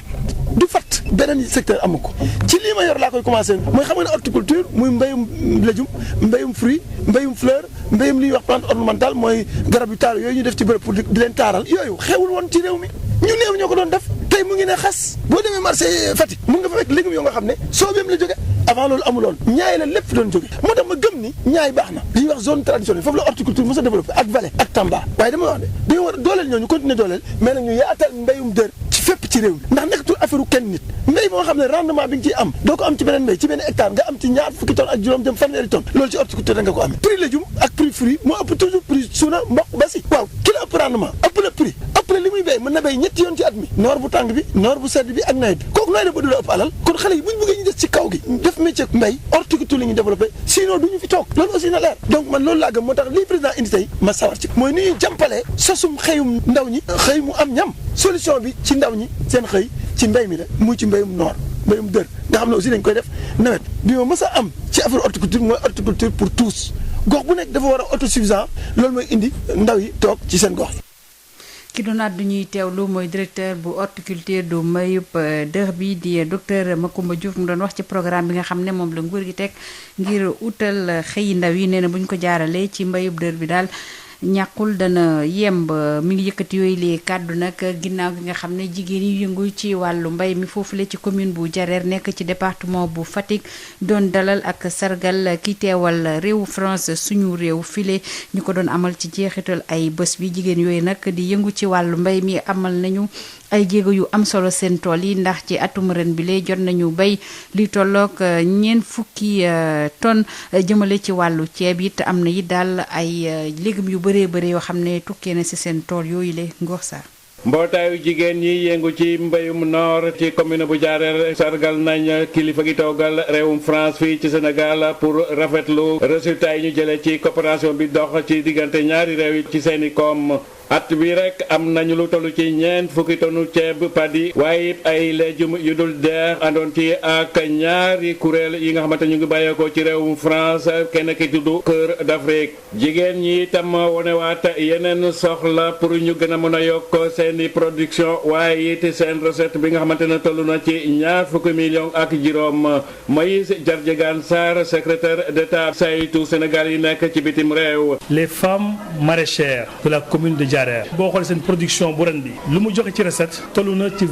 du fat beneen secteur amu ko ci lii ma yor laa koy commencé mooy xam nga ne horticulture muy mbéyum légume mbéyum fruit mbéyum fleur mbéyum li ñuy wax plante ornementale mooy garab yu taar yooyu ñu def ci bërëb pour di leen taaral yooyu xewul woon ci réew mi ñu néew ñoo ko doon def tey mu ngi ne xas boo demee marché Fatick mun nga fa fekk légumes yoo nga xam ne soobeem la jóge avant loolu amuloon ñaay la lépp doon jóge moo tax ma gëm ni ñaay baax na li ñuy wax zone traditionnelle foofu la horticulture mos a développé ak Vallée ak Tamba waaye dama wax ne dañoo war a dooleel ñoo ñu continuer dooleel mais nag ñu yaatal mbéyum dër ci fépp ci réew mi ndax nekkatul affaire u kenn nit mbéy moo xam ne rendement bi nga ciy am doo ko am ci beneen mbéy ci benn hectare nga am ci ñaar fukki tonnes ak juróom jëm fanweeri tonnes loolu ci horticulture da nga ko amee prix légume ak prix fruit moo ëpp toujours prix suuna mboq basi waaw ki la ëpp rendement ëpp la prix ëpp la li muy béy mën na béy ñetti yoon ci at mi noor bu tàng bi noor bu sedd bi ak nawet bi kooku nooy def ba du la ëpp alal kon xale yi buñ bëggee ñu des ci kaw gi def métier mbéy horticulture la ñuy développé sinon duñu fi toog loolu aussi na leer donc man loolu laa gëm moo tax lii président indi tey ma sawar ci mooy ni ñuy jàmpalee sosum xëyum ndaw ñi xëy mu am ñam solution bi ci ndaw ñi seen xëy ci mbéy mi la muy ci mbéyum noor mbéyum dër nga xam ne aussi dañ koy def nawet bi ma mës a am ci affaire horticulture mooy horticulture pour tous gox bu nekk dafa war a autosuffisant loolu mooy indi ndaw yi toog ci seen gox yi. ki doon àddu ñuy teewlu mooy directeur bu horticulture du mbayub dër bi di docteur Macoumba Diouf mu doon wax ci programme bi nga xam ne moom la nguur gi teg ngir utal xëyi ndaw yi nee na bu ñu ko jaaralee ci mbayub dër bi daal ñàkkul dana yemb mi ngi yëkkati yooyu lee kàddu nag ginnaaw gi nga xam ne jigéen yi yëngu ci wàllu mbay mi foofule ci commune bu Diarère nekk ci département bu Fatick doon dalal ak sargal ki teewal réewu France suñu réew file ñu ko doon amal ci jeexital ay bés bi jigéen yooyu nag di yëngu ci wàllu mbay mi amal nañu ay jéego yu am solo seen tool yi ndax ci atum ren bi lee jot nañu bay li tolloog 4 fukki tonnes jëmale ci wàllu ceeb it am na it daal ay légumes yu bëree bëri yoo xam ne tukkee na ci seen tool yooyu le Ngor Sarr. mbootaayu jigéen ñi yëngu ci mbéyum noor ci commune bu Diarère sargal nañ kilifa gi toogal réewum France fii ci Sénégal pour rafetlu résultat yi ñu jëlee ci coopération bi dox ci diggante ñaari réew yi ci seeni koom. at bi rek am nañu lu toll ci 4 fukki tonu ceeb padi waaye ay légumes yu dul deex àndoon ci ak ñaari kuréel yi nga xamante ñu ngi bàyyeekoo ci réewum France kenn ki tudd Cœur d'Afrique jigéen ñi itam wonewaat yeneen soxla pour ñu gën a mën a yokk seeni production waaye it seen recette bi nga xamante ne toll na ci 2 fukki millions ak juróom Moïse Diardiegane Sarr secrétaire d'État saytu Sénégal yi nekk ci bitim réew. Les femmes maraîchères de la commune de Diarère boo xoolee seen production bu ren bi lu mu joxe ci recette toll na ci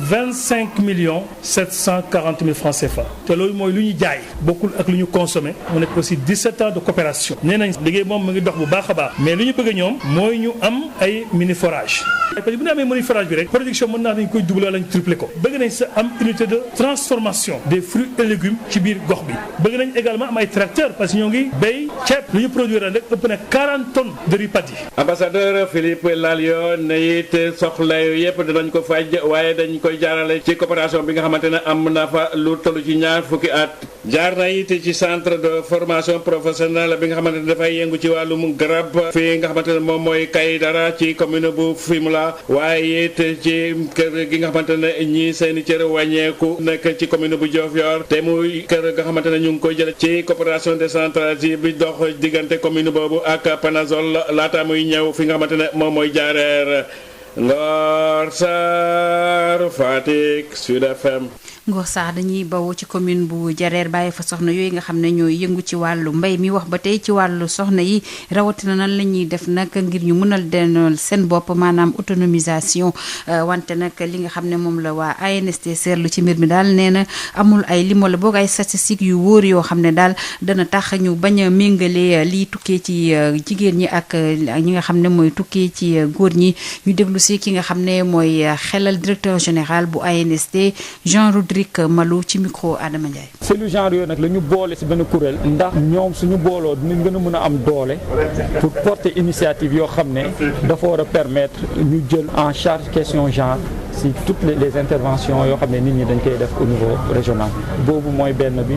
25,740,000 francs CFA te loolu mooy lu ñu jaay bokkul ak lu ñu consommé mu nekk aussi 17 ans de coopération nee nañ liggéey moom mu ngi dox bu baax a baax mais lu ñu bëgg ñoom mooy ñu am ay mini forage parce que bu ñu amee mini forage bi rek production mën naa dañ koy doubler wala ñu tripler ko bëgg nañ sa am unité de transformation des fruits et légumes ci biir gox bi bëgg nañ également am ay tracteurs parce que ñoo ngi béy ceeb lu ñu produire rek ëpp na 40 tonnes de riz padi. Ambassadeur Philippe Lalliot ne it soxla yooyu yëpp dinañ ko faj waaye dañ koy jaarale ci coopération bi nga xamante ne am na fa lu toll ci 2 fukki at jaar na it ci centre de formation professionnelle bi nga xamante ne dafay yëngu ci wàllum garab fii nga xamante ne moom mooy Kaydara ci commune bu Fimela waaye it ci kër gi nga xamante ne ñii seeni cër wàññeeku nekk ci commune bu Diofior te muy kër nga xamante ne ñu ngi koy jële ci coopération décentralisée bi dox diggante commune boobu ak Panazol laata muy ñëw fi nga xamante ne moom mooy Diarère. Ngor Sarr Fatick Sud FM. Ngor Sarr dañuy bawoo ci commune bu Diarère bàyyi fa soxna yooyu nga xam ne ñooy yëngu ci wàllu mbay mi wax ba tey ci wàllu soxna yi rawatina nan la ñuy def nag ngir ñu mënal denal seen bopp maanaam autonomisation wante nag li nga xam ne moom la waa ANSD seetlu ci mbir mi daal nee na amul ay lim wala boog ay statistiques yu wóor yoo xam ne daal dana tax ñu bañ a méngale liy tukkee ci jigéen ñi ak ñi nga xam ne mooy tukkee ci góor ñi ñu déglu si ki nga xam ne mooy xelal directeur général bu ANSD Jean-Rodrigue Malou ci micro Adama Ndiaye. cellule genre yooyu nag la ñu boole si benn kuréel ndax ñoom suñu booloo dinañ gën a mën a am doole pour porter initiative yoo xam ne dafa war a permettre ñu jël en charge question genre si toutes les interventions yoo xam ne nit ñi dañ koy def au niveau régional boobu mooy benn bi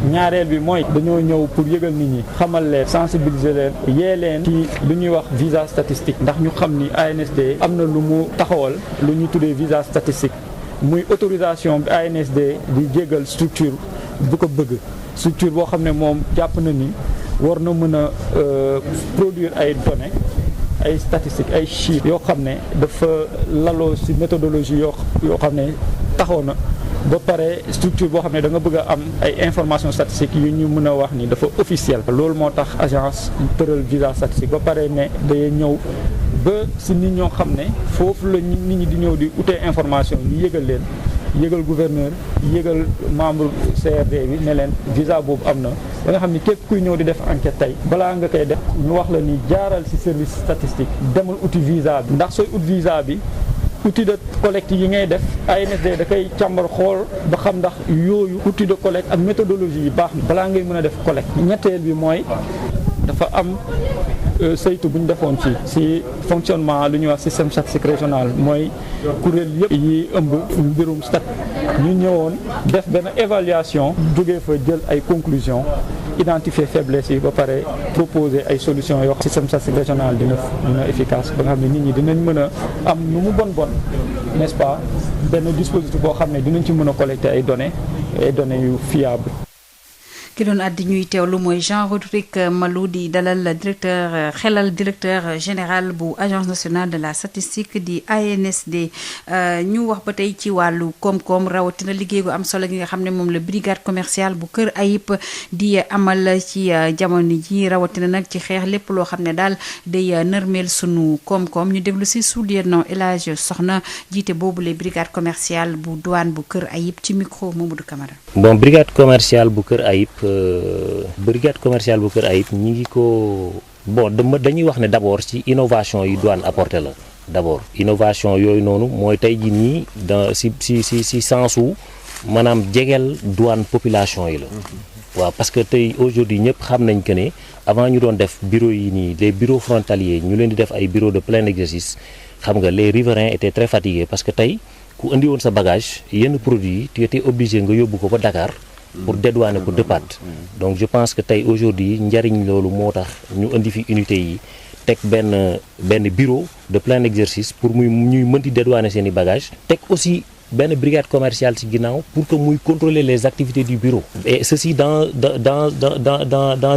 ñaareel bi mooy dañoo ñëw pour yëgal nit ñi xamal leen sensibiliser leen yee leen ci lu ñuy wax visa statistique ndax ñu xam ni ANSD am na lu mu taxawal lu ñuy tuddee visa statistique muy autorisation bi ANSD di jégal structure bu ko bëgg structure boo xam ne moom jàpp na ni war na mën a produire ay données ay statistiques ay chiffres yoo xam ne dafa laloo ci méthodologie yoo xam ne taxaw na ba pare structure boo xam ne da nga bëgg a am ay informations statistiques yu ñu mën a wax ni dafa officiel loolu moo tax agence tëral visa statistique ba pare ne day ñëw ba si nit ñoo xam ne foofu la nit ñi di ñëw di utee information ñu yëgal leen yëgal gouverneur yëgal membre CRD bi ne leen visa boobu am na ba nga xam ni képp kuy ñëw di def enquête tey balaa nga koy def ñu wax la ni jaaral si service statistique demal uti visa bi ndax sooy ut visa bi outil de collecte yi ngay def ANSD da koy càmbar xool ba xam ndax yooyu outil de collecte ak méthodologie yi baax na balaa ngay mën a def collecte ñetteel bi mooy dafa am saytu bu ñu defoon ci fonctionnement lu ñuy wax système statistique régional mooy kuréel yëpp yi ëmb mbirum stat ñu ñëwoon def benn évaluation jógee fa jël ay conclusions identifier faiblesse yi ba pare proposer ay solutions yoo xam système statistique régional dina efficace ba nga xam ne nit ñi dinañ mën a am nu mu bon n'est-ce pas benn dispositif boo xam ne dinañ ci mën a collecter ay données yu fiable. ki doon àddi ñuy teewlu mooy Jean-Rodrigue Malou di dalal xelal directeur général bu agence nationale de la statistique di ANSD ñu wax ba tey ci wàllu koom-koom rawatina liggéey gu am solo gi nga xam ne moom la brigade commerciale bu Kër Ayib di amal ci jamono ji rawatina nag ci xeex lépp loo xam ne daal day nërmeel sunu koom-koom ñu déglu si sous-lieutenant El Hadj Soxna jiite boobu la brigade commerciale bu douane bu Kër Ayib ci micro Mamadou Camara. bon brigade commerciale bu Kër Ayib. brigade commerciale bu Kër Ayib ñi ngi ko dañuy wax ne d'abord ci innovation yi douane apporté la d'abord innovation yooyu noonu mooy tey ji nii si sensu maanaam jegeel douane population yi la waaw parce que tey aujourd'hui ñëpp xam nañ que ne avant ñu doon def bureau yi nii les bureaux frontaliers ñu leen di def ay bureaux de plein exercice xam nga les riverains étaient très fatigués parce que tey ku indi woon sa bagage yenn produit yi tu étais obligé nga yóbbu ko ba Dakar pour dédouaner ko départ donc je pense que tey aujourd'hui njariñ loolu moo tax ñu indi fi unité yi teg benn bureau de plein exercice pour ñuy mën di dédouaner seen i bagages teg aussi benn brigade commerciale ci ginnaaw pour que muy contrôler les activités du bureau et ceci dans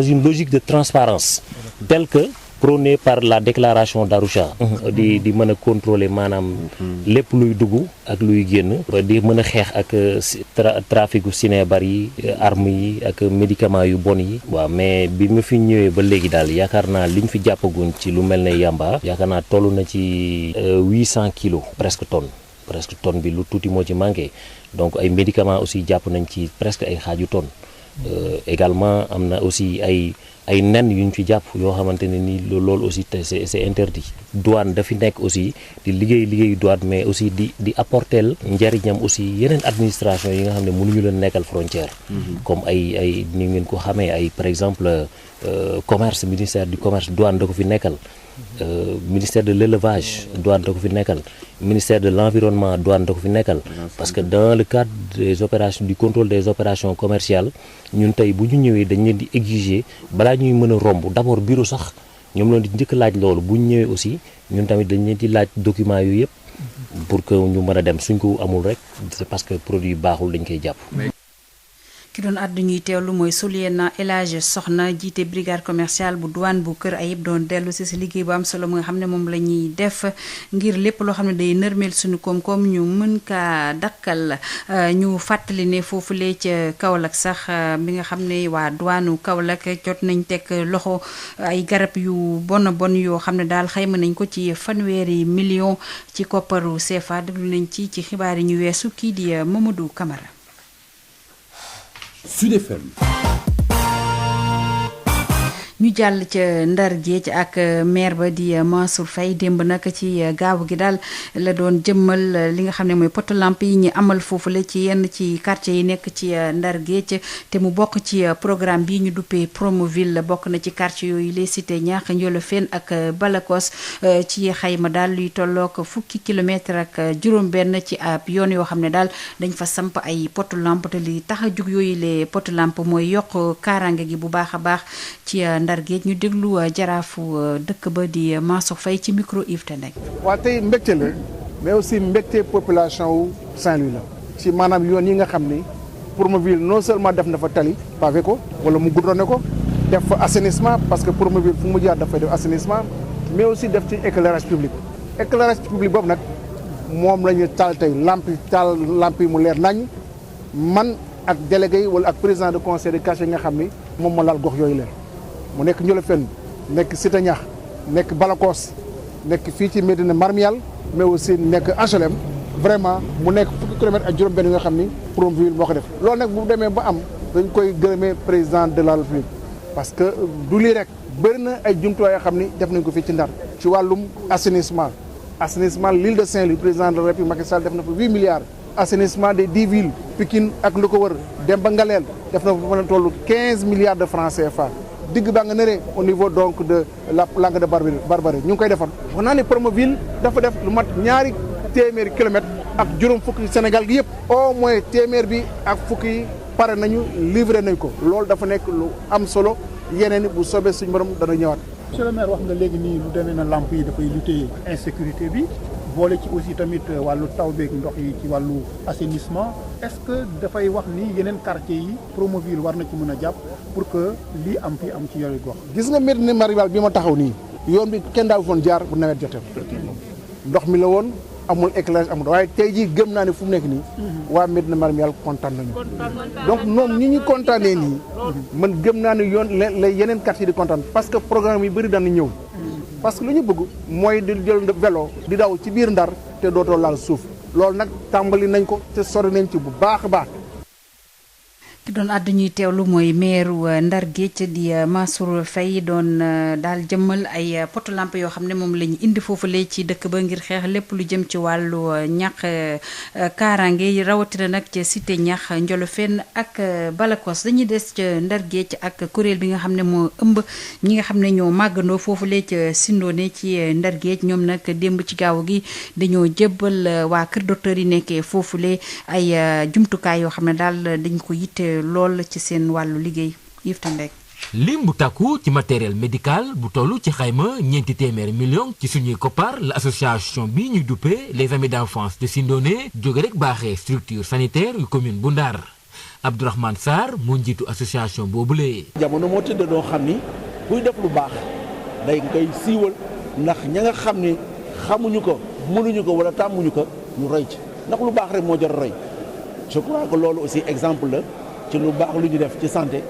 une logique de transparence telle que prôné par la déclaration d'Arusha di mën a contrôler maanaam lépp luy dugg ak luy génn di mën a xeex ak traficu sinébar yi armes yi ak médicaments yu bon yi waaw mais bi ma fi ñëwee ba léegi daal yaakaar naa liñ fi jàppaguñ ci lu mel ne yamba yaakaar naa toll na ci 800 kilos presque tonne bi lu tuuti moo ci manqué donc ay médicaments aussi jàpp nañ ci presque ay xaaju tonne également am na aussi ay nen yu ñu fi jàpp yoo xamante ne ni loolu aussi c'est interdit douane dafi nekk aussi di liggéeyu douane mais aussi di apporter njariñam aussi yeneen administration yi nga xam ne mënuñu leen nekkal frontière comme ay ni ngeen ko xamee ay par exemple commerce ministère du commerce douane da ko fi nekkal ministère de l'élevage douane da ko fi nekkal ministère de l'environnement douane da ko fi nekkal parce que dans le cadre des opérations du contrôle des opérations commerciales ñun tey bu ñu ñëwee dañ leen di exiger balaa ñuy mën a romb d'abord bureau sax ñoom loolu di njëkk laaj loolu bu ñu ñëwee aussi ñun tamit dañ leen di laaj documents yooyu yëpp pour que ñu mën a dem suñ ko amul rek c'est parce que produit baaxul dañ koy jàpp. ki doon àddu ñuy teewlu mooy Souliena El Hadj Soxna jiite brigade commerciale bu douane bu Kër Ayib doon dellu si si liggéey bu am solo mu nga xam ne moom la ñuy def ngir lépp loo xam ne day nërmeel suñu koom-koom ñu mën kaa dakkal ñu fàttali ne foofulee ca Kaolack sax bi nga xam ne waa douane Kaolack jot nañ teg loxo ay garab yu bon yoo xam ne daal xayma nañ ko ci fanweeri million ci kopparu CFA déglu nañ ci xibaar yi ñu weesu kii di Mamadou Camara. Sud FM. ñu jàll ca Ndar Géej ak maire ba di Mansour Faye démb nag ci gaaw gi daal la doon jëmmal li nga xam ne mooy poto lampe yi ñu amal foofu la ci yenn ci quartier yi nekk ci Ndar Géej te mu bokk ci programme bi ñu duppee Promoville bokk na ci quartier yooyu les cité Ñaax Njolofeen ak Balakos ci xayma daal luy tollook fukki kilomètre ak juróom-benn ci ab yoon yoo xam ne daal dañ fa samp ay poto lampe te li tax a jug yooyu les poto lampe mooy yokk kaaraange gi bu baax a baax ci Ndar Géej ñu déglu jaraafu dëkk ba di Mansour Faye ci micro Yves Tendeng. waa tey mbégte la mais aussi mbégte population wu Saint-Louis la ci maanaam yoon yi nga xam ni Promoville non seulement def na fa tali pavé ko wala mu goudronné ko def fa assainissement parce que Promoville fu mu jaar dafay def assainissement mais aussi def ci éclairage public boobu nag moom la ñu taal tey lamp yi mu leer nañ man ak délégué yi wala ak président de conseil de quartier yi nga xam ni moom moo laal gox yooyu leen mu nekk Ndiolofène nekk Cité Ñax nekk Balakos nekk fii ci Médina Marmial mais aussi nekk HLM vraiment mu nekk fukki kilomètres ak juróom-benn yoo xam ni Promoville moo ko def loolu nag bu demee ba am dañ koy gërëmee président de la République parce que du lii rek bëri na ay jumtuwaay yoo xam ni def nañ ko fii ci Ndar ci wàllum assainissement l'île de Saint-Louis président de la République Macky Sall def na fa 8 milliards assainissement des 10 villes Pikine ak lu ko wër Demba Ngaleel def na fa mën a toll 15 milliards de francs CFA digg baa nga nëree au niveau donc de la langue de Barbarie ñu ngi koy defar wax naa ne Promoville dafa def lu mat ñaari téeméeri kilomètres ak juróom fukki Sénégal gi yëpp au moins téeméer bi ak fukki pare nañu livré nañ ko loolu dafa nekk lu am solo yeneen bu soobee suñu borom dana ñëwaat. monsieur le maire wax nga léegi nii lu demee na lamp yi dafay lutter insécurité bi boole ci aussi tamit wàllu taw beeg ndox yi ci wàllu assainissement est-ce que dafay wax ni yeneen quartier yi Promoville war na ci mën a jàpp pour que lii am fi am ci yooyu gox. gis nga Médina Marmial bi ma taxaw nii yoon bi kenn daaw foon jaar bu nawet jotee ndox mi la woon amul éclairage amul waaye tey jii gëm naa ne fu mu nekk nii waa Médina Marmial kontaan nañu donc ñoom ñi ñu kontaanee nii man gëm naa ne yoon la yeneen quartier di kontaan parce que programme yi bëri daan ñëw parce que lu ñu bëgg mooy di jël vélo di daw ci biir Ndar te dootoo laal suuf loolu nag tàmbali nañ ko te sori nañ ci bu baax a baax. ki doon àddu ñuy teewlu mooy meeru Ndar Géej di Mansour Faye doon daal jëmmal ay poto lampe yoo xam ne moom la ñu indi foofule ci dëkk ba ngir xeex lépp lu jëm ci wàllu ñax kaaraange rawatina nag ca cité ñax Njolofeen ak Balakos dañuy des ca Ndar Géej ak kuréel bi nga xam ne moo ëmb ñi nga xam ne ñoo màggandoo foofule ca Sindoone ci Ndar Géej ñoom nag démb ci gaaw gi dañoo jébbal waa kër docteur yi nekkee foofule ay jumtukaay yoo xam ne daal dañ ko yitte lool ci seen wàllu liggéey Yves Tendeng. lim bu takku ci matériel médical bu toll ci xayma ñeenti téeméeri million ci suñuy koppar la association bi ñu duppee les amis d'enfance de Sindoné jóge rek baaxee structure sanitaire yu commune bu Ndar Abdourahmane Sarr moo njiitu association boobule. jamono moo tëdd doo xam ni kuy def lu baax day koy siiwal ndax ña nga xam ni xamuñu ko mënuñu ko wala tàmmuñu ko ñu roy ci ndax lu baax rek moo jar roy je crois que loolu aussi exemple la. ci lu baax lu ñu def ci santé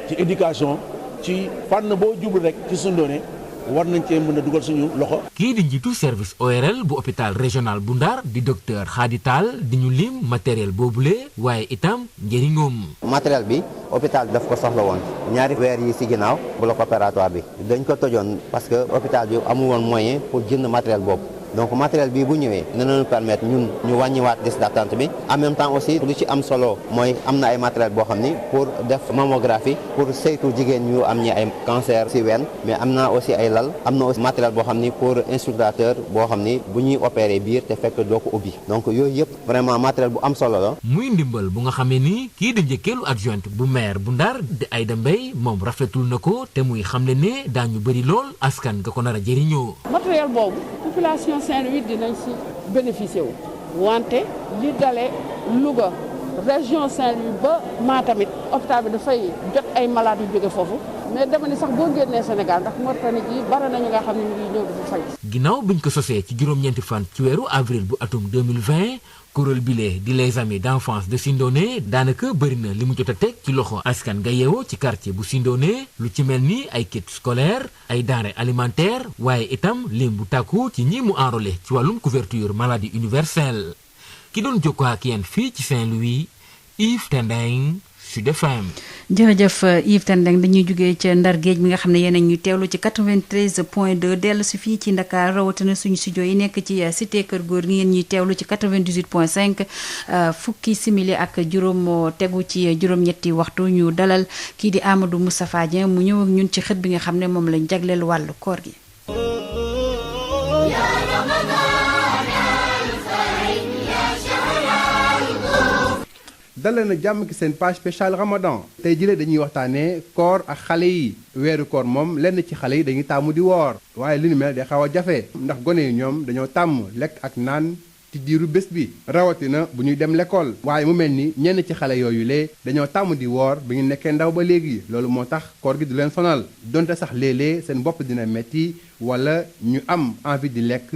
ci éducation ci fànn boo jublu rek ci Sindoné war nañ cee mën a dugal suñu loxo. kii di njiitu service ORL bu hôpital régional bu Ndar di docteur Khady Tall di ñu lim matériel boobule waaye itam njëriñoom. matériel bi hôpital bi daf ko soxla woon ñaari weer yi ci ginnaaw bloc opératoire bi dañ ko tojoon parce que hôpital bi amul woon moyen pour jënd matériel boobu. donc matériel bi bu ñëwee dina ñu permettre ñun ñu wàññiwaat liste d'attente bi en même temps aussi lu ci am solo mooy am na ay matériel boo xam ni pour def mammographie pour saytu jigéen ñu am ñi ay cancer ci ween mais am na aussi ay lal am na aussi matériel boo xam ni pour insufflateur boo xam ni bu ñuy opérer biir te fekk doo ko ubbi donc yooyu yëpp vraiment matériel bu am solo la. muy ndimbal bu nga xamee ni kii di njëkkeelu adjointe bu maire bu Ndar di Aïda Mbaye moom rafetul na ko te muy xamle ne daañu bëri lool askan nga ko nar a jëriñoo. matériel boobu population Saint-Louis dinañ ci bénéficier wu wante li dale Louga région Saint-Louis ba Matamit hôpital bi dafay jot ay malades yu jóge foofu mais dama ni sax boo génnee Sénégal ndax Mauritanie gi bari nañu nga xam ne ñu ngi ñëw dafa fay. ginnaaw biñ ko sosee ci juróom-ñeenti fan ci weeru avril bu atum 2020 kuréel bile di les amis d'enfance de Sindone daanaka bëri na li mu jot a teg ci loxo askan nga yeewoo ci quartier bu Sindone lu ci mel ni ay kits scolaires ay denrées alimentaires waaye itam lim bu tàkku ci ñi mu enrôlé ci wàllum couverture maladie universelle ki doon jokkoo ak yéen fii ci Saint-Louis Yves Tendeng Sud FM. jërëjëf Yves Tendeng dañuy jógee ca Ndar géej mi nga xam ne yéen a ñu teewlu ci 93.2 dellu si fii ci Ndakaar rawatina suñu studio yi nekk ci cité Kër Góor ngeen ñuy teewlu ci 98.5 fukki simili ak juróom tegu ci juróom-ñetti waxtu ñu dalal kii di Amadou Moustapha Dieng mu ñëw ak ñun ci xët bi nga xam ne moom lañ jagleel wàllu koor gi. dalee na jàmm ki seen page spéciale Ramadan tey jii dañuy waxtaanee koor ak xale yi weeru koor moom lenn ci xale yi dañuy tàmm di woor waaye li nu mel day xaw a jafe ndax gone yi ñoom dañoo tàmm lekk ak naan ci diiru bés bi rawatina bu ñuy dem l'école waaye mu mel ni ñenn ci xale yooyu lee dañoo tàmm di woor bi ñu nekkee ndaw ba léegi loolu moo tax koor gi du leen sonal donte sax léeg-léeg seen bopp dina metti wala ñu am envie di lekk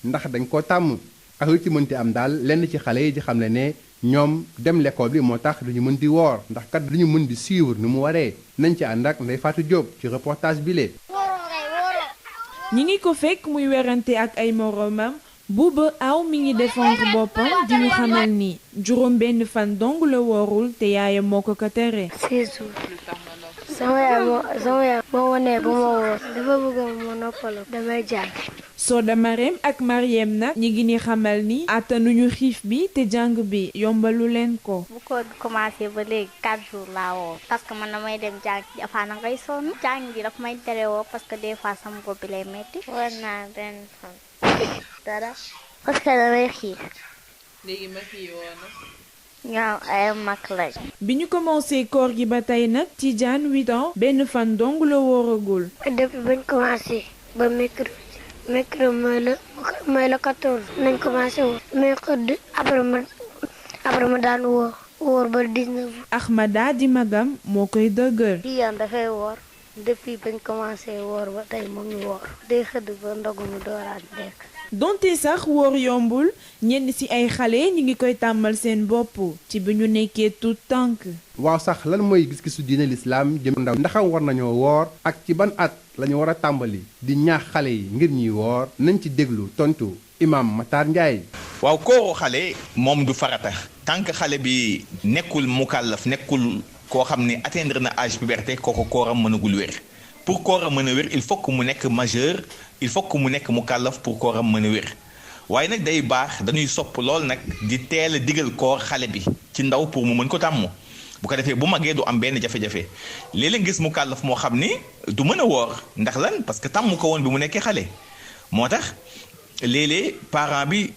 ndax dañ koo tàmm ak lu ci mënti am daal lenn ci xale yi di xam ne ñoom dem l'école bi moo tax duñu mën di woor ndax kat duñu mën di suivre ni mu waree nañ ci ànd ak Ndeye Fatou Diop ci reportage bi lee ñi ngi ko fekk muy werante ak ay moromam Bouba Aw mi ngi défendre boppam di ñu xamal ni juróom benn fan dong la woorul te yaayam moo ko tere. 6 jours. sama yaay moo wane ba ma woor dafa bëgg ma noppalu damay jàng. Soda Marème ak Mariem nag ñi ngi ni xamal ni attanuñu xiif bi te jàng bi yombalu leen ko. bu ko commencé ba léegi 4 jours laa woo parce que man damay dem jàng ci afaan na ngay sonn jàng bi daf may tere woo parce que des fois sama bopp bi lay metti war naa benn fan dara parce que damay xiif. léegi ma fi woon ñaaw ay mag lañ. bi ñu commencé koor gi ba tey nag Tidiane 8 ans benn fan dong la wóoragul. depuis bañ commencé ba mercredi mooy la 14 nañ commencé woor mercredi après ma daan woor ba 19. Ahmada di magam moo koy dëgër. Tidiane dafay woor depuis bañ commencé woor ba tey mu ngi woor day xëdd ba ndogu mu dooraat lekk. donte sax wóor yombul ñenn ci ay xale ñi ngi koy tàmmal seen bopp ci bi ñu nekkee tout tànk. waaw sax lan mooy gis-gisu diine lislaam jëm ndaw ndaxam war nañoo woor ak ci ban at lañu war a tàmbali di ñaax xale yi ngir ñuy woor nañ ci déglu tontu imam Matar Ndiaye. waaw kooru xale moom du farata tant que xale bi nekkul mukallaf nekkul koo xam ne atteindre na âge puberté kooku kooram mënagul wér pour kooram mën a wér il faut que mu nekk majeur il faut que mu nekk mukallaf pour kooram mën a wér waaye nag day baax dañuy sopp lool nag di teel a digal koor xale bi ci ndaw pour mu mën ko tàmm bu ko defee bu magee du am benn jafe-jafe léeg-léeg gis mukallaf moo xam ni du mën a woor ndax lan parce que tàmm ko woon bi mu nekkee xale moo tax léeg-léeg parent bi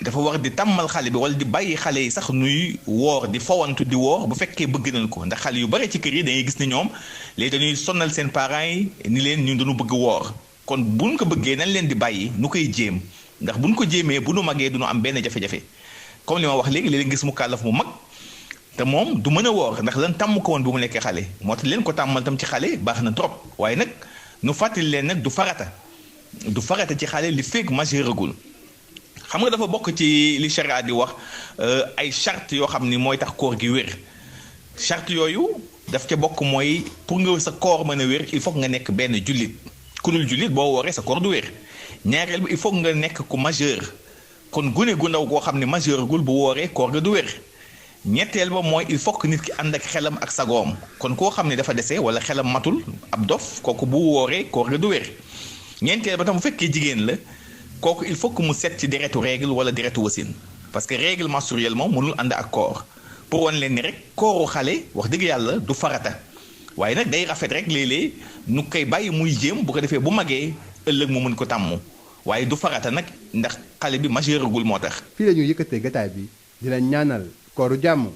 dafa war di tàmmal xale bi wala di bàyyi xale yi sax nuy woor di fowantu di woor bu fekkee bëgg nañ ko ndax xale yu bare ci kër yi dañuy gis ni ñoom léegi dañuy sonnal seen parents yi ni leen ñun dañu bëgg woor kon buñ ko bëggee nañ leen di bàyyi nu koy jéem ndax buñ ko jéemee bu nu magee du nu am benn jafe-jafe comme li ma wax léegi léeg-léeg gis mu kàllaf mu mag te moom du mën a woor ndax lan tàmm ko woon bi mu nekkee xale moo tax leen ko tàmmal tam ci xale baax na trop waaye nag nu fàttali leen nag du farata ci xale li fekk majeuragul xam nga dafa bokk ci li sharia di wax ay charte yoo xam ni mooy tax koor gi wér charte yooyu daf ca bokk mooy pour nga sa koor mën a wér il faut nga nekk benn jullit ku dul jullit boo wooree sa koor du wér ñaareel bi il faut nga nekk ku majeur kon gune gu ndaw koo xam ne majeuragul bu wooree koor ga du wér ñetteel ba mooy il faut que nit ki ànd ak xelam ak sagoom kon koo xam ne dafa dese wala xelam matul ab dof kooku bu wooree koor ga du wér ñeenteel ba tam bu fekkee jigéen la kooku il faut que mu set ci deretu règle wala deretu wasin parce que règle menstruelle moom mënul ànd ak koor pour wan leen ni rek kooru xale wax dëgg yàlla du farata waaye nag day rafet rek léeg-léeg nu koy bàyyi muy jéem bu ko defee bu magee ëllëg mu mën ko tàmm waaye du farata nag ndax xale bi majeuragul moo tax. fii la ñu yëkkatee gataay bi di la ñaanal kooru jàmm.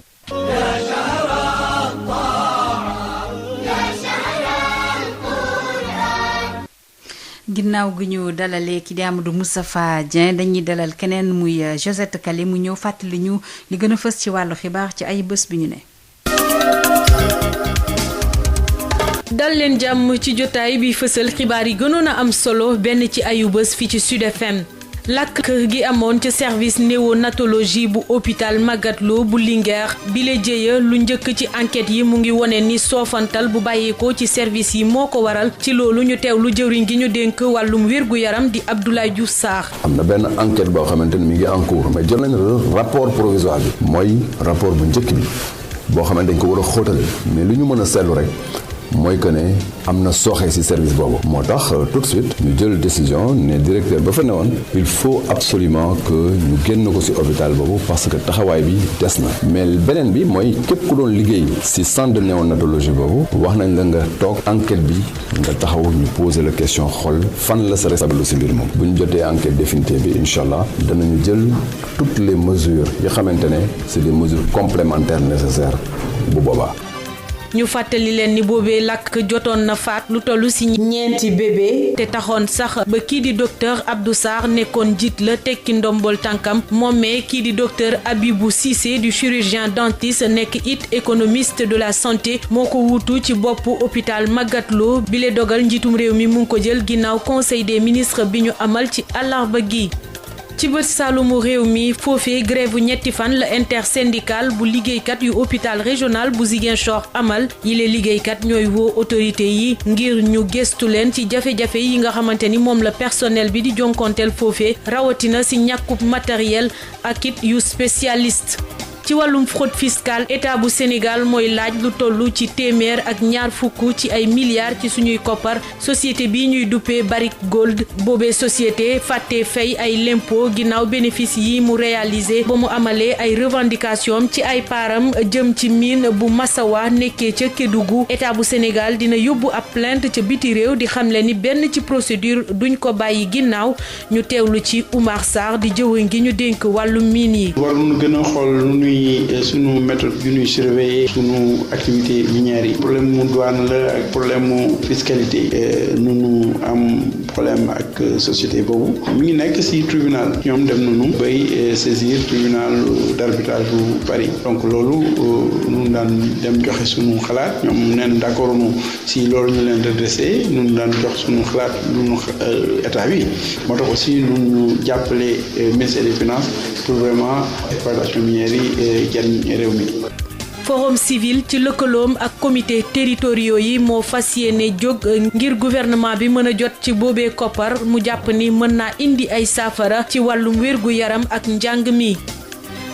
ginnaaw gi ñu dalalee ki di Amadou Moustapha Dieng dañuy dalal keneen muy Josette Kali mu ñëw fàttali ñu li gën a fës ci wàllu xibaar ci ay bés bi ñu ne. dal leen jàmm ci jotaay bi fësal xibaar yi gënoon a am solo benn ci ayu bés fii ci Sud FM. lakk kër gi amoon ca service néonatologie bu hôpital Magatte Lô bu Linguère bi la jéeya lu njëkk ci enquête yi mu ngi wone ni soofantal bu bàyyeekoo ci service yi moo ko waral ci loolu ñu teewlu jëwriñ gi ñu dénk wàllum wér-gu-yaram di Abdoulaye Diouf Sarr. am na benn enquête boo xamante ni mi ngi en cours mais jot nañ rapport provisoire bi mooy rapport bu njëkk bi boo xamante dañ ko war a xóotal mais lu ñu mën a seetlu rek mooy que ne am na sooxe ci service boobu moo tax tout de suite ñu jël décision ne directeur ba fa newoon il faut absolument que ñu génn ko ci hôpital boobu parce que taxawaay bi des na mais beneen bi mooy képp ku doon liggéey ci centre de néonatologie boobu wax nañ la nga toog enquête bi nga taxaw ñu poser la question xool fan la sa responsable ci mbir moom bu ñu jotee enquête définitive bi incha allah danañu jël toutes les mesures yi xamante ne c'est des mesures complémentaires nécessaires bu boobaa. ñu fàttali leen ni boobee lakk jotoon na faat lu toll ci ñeenti bébé te taxoon sax ba kii di docteur Abdou Sarr nekkoon jiit la tekki ndombol tànkam moomee kii di docteur Abibou Cissé du chirurgien dentiste nekk it économiste de la santé moo ko wuutu ci boppu hôpital Magatte Lô bi le dogal njiitum réew mi mu ngi ko jël ginnaaw conseil des ministres bi ñu amal ci àllarba gi. ci bët saalumu réew mi foofee grève ñetti fan la intersyndical bu liggéeykat yu hôpital régional bu Ziguinchor amal yile liggéeykat ñooy woo autorité yi ngir ñu gestu leen ci jafe-jafe yi nga xamante ni moom la personnel bi di jonkonteel foofee rawatina ci ñàkkub matériel ak it yu spécialiste. ci wàllum fraude fiscale état bu Sénégal mooy laaj lu toll ci téeméer ak ñaar fukk ci ay milliards ci suñuy koppar société bi ñuy duppee Barrick Gold boobee société fàtte fay ay lempo ginnaaw bénéfice yi mu réalisé ba mu amalee ay revendication ci ay paaram jëm ci mine bu Massawa nekkee ca Kédougou état bu Sénégal dina yóbbu ab plainte ca biti réew di xamle ni benn ci procédure duñ ko bàyyi ginnaaw ñu teewlu ci Oumar Sarr di jëwriñ gi ñu dénk wàllu mine yi. sunu méthode yu ñuy surveiller sunu activité minière yi problème mu douane la ak problème mu fiscalité nunu am problème ak société boobu mi ngi nekk ci tribunal ñoom dem nañu bay saisir tribunal d'arbitrage bu Paris donc loolu nun daan dem joxe sunu xalaat ñoom neen d'accord nu ci loolu ñu leen redressé nun daan jox sunu xalaat lu état bi moo tax aussi nun ñu jàppale ministère des finances pour vraiment exploitation minière yi jariñ réew mi. forum civil ci lëkkaloom ak comité territoriaux yi moo fas yéene jóg ngir gouvernement bi mën a jot ci boobee koppar mu jàpp ni mën naa indi ay saafara ci wàllum wérgu yaram ak njàng mi.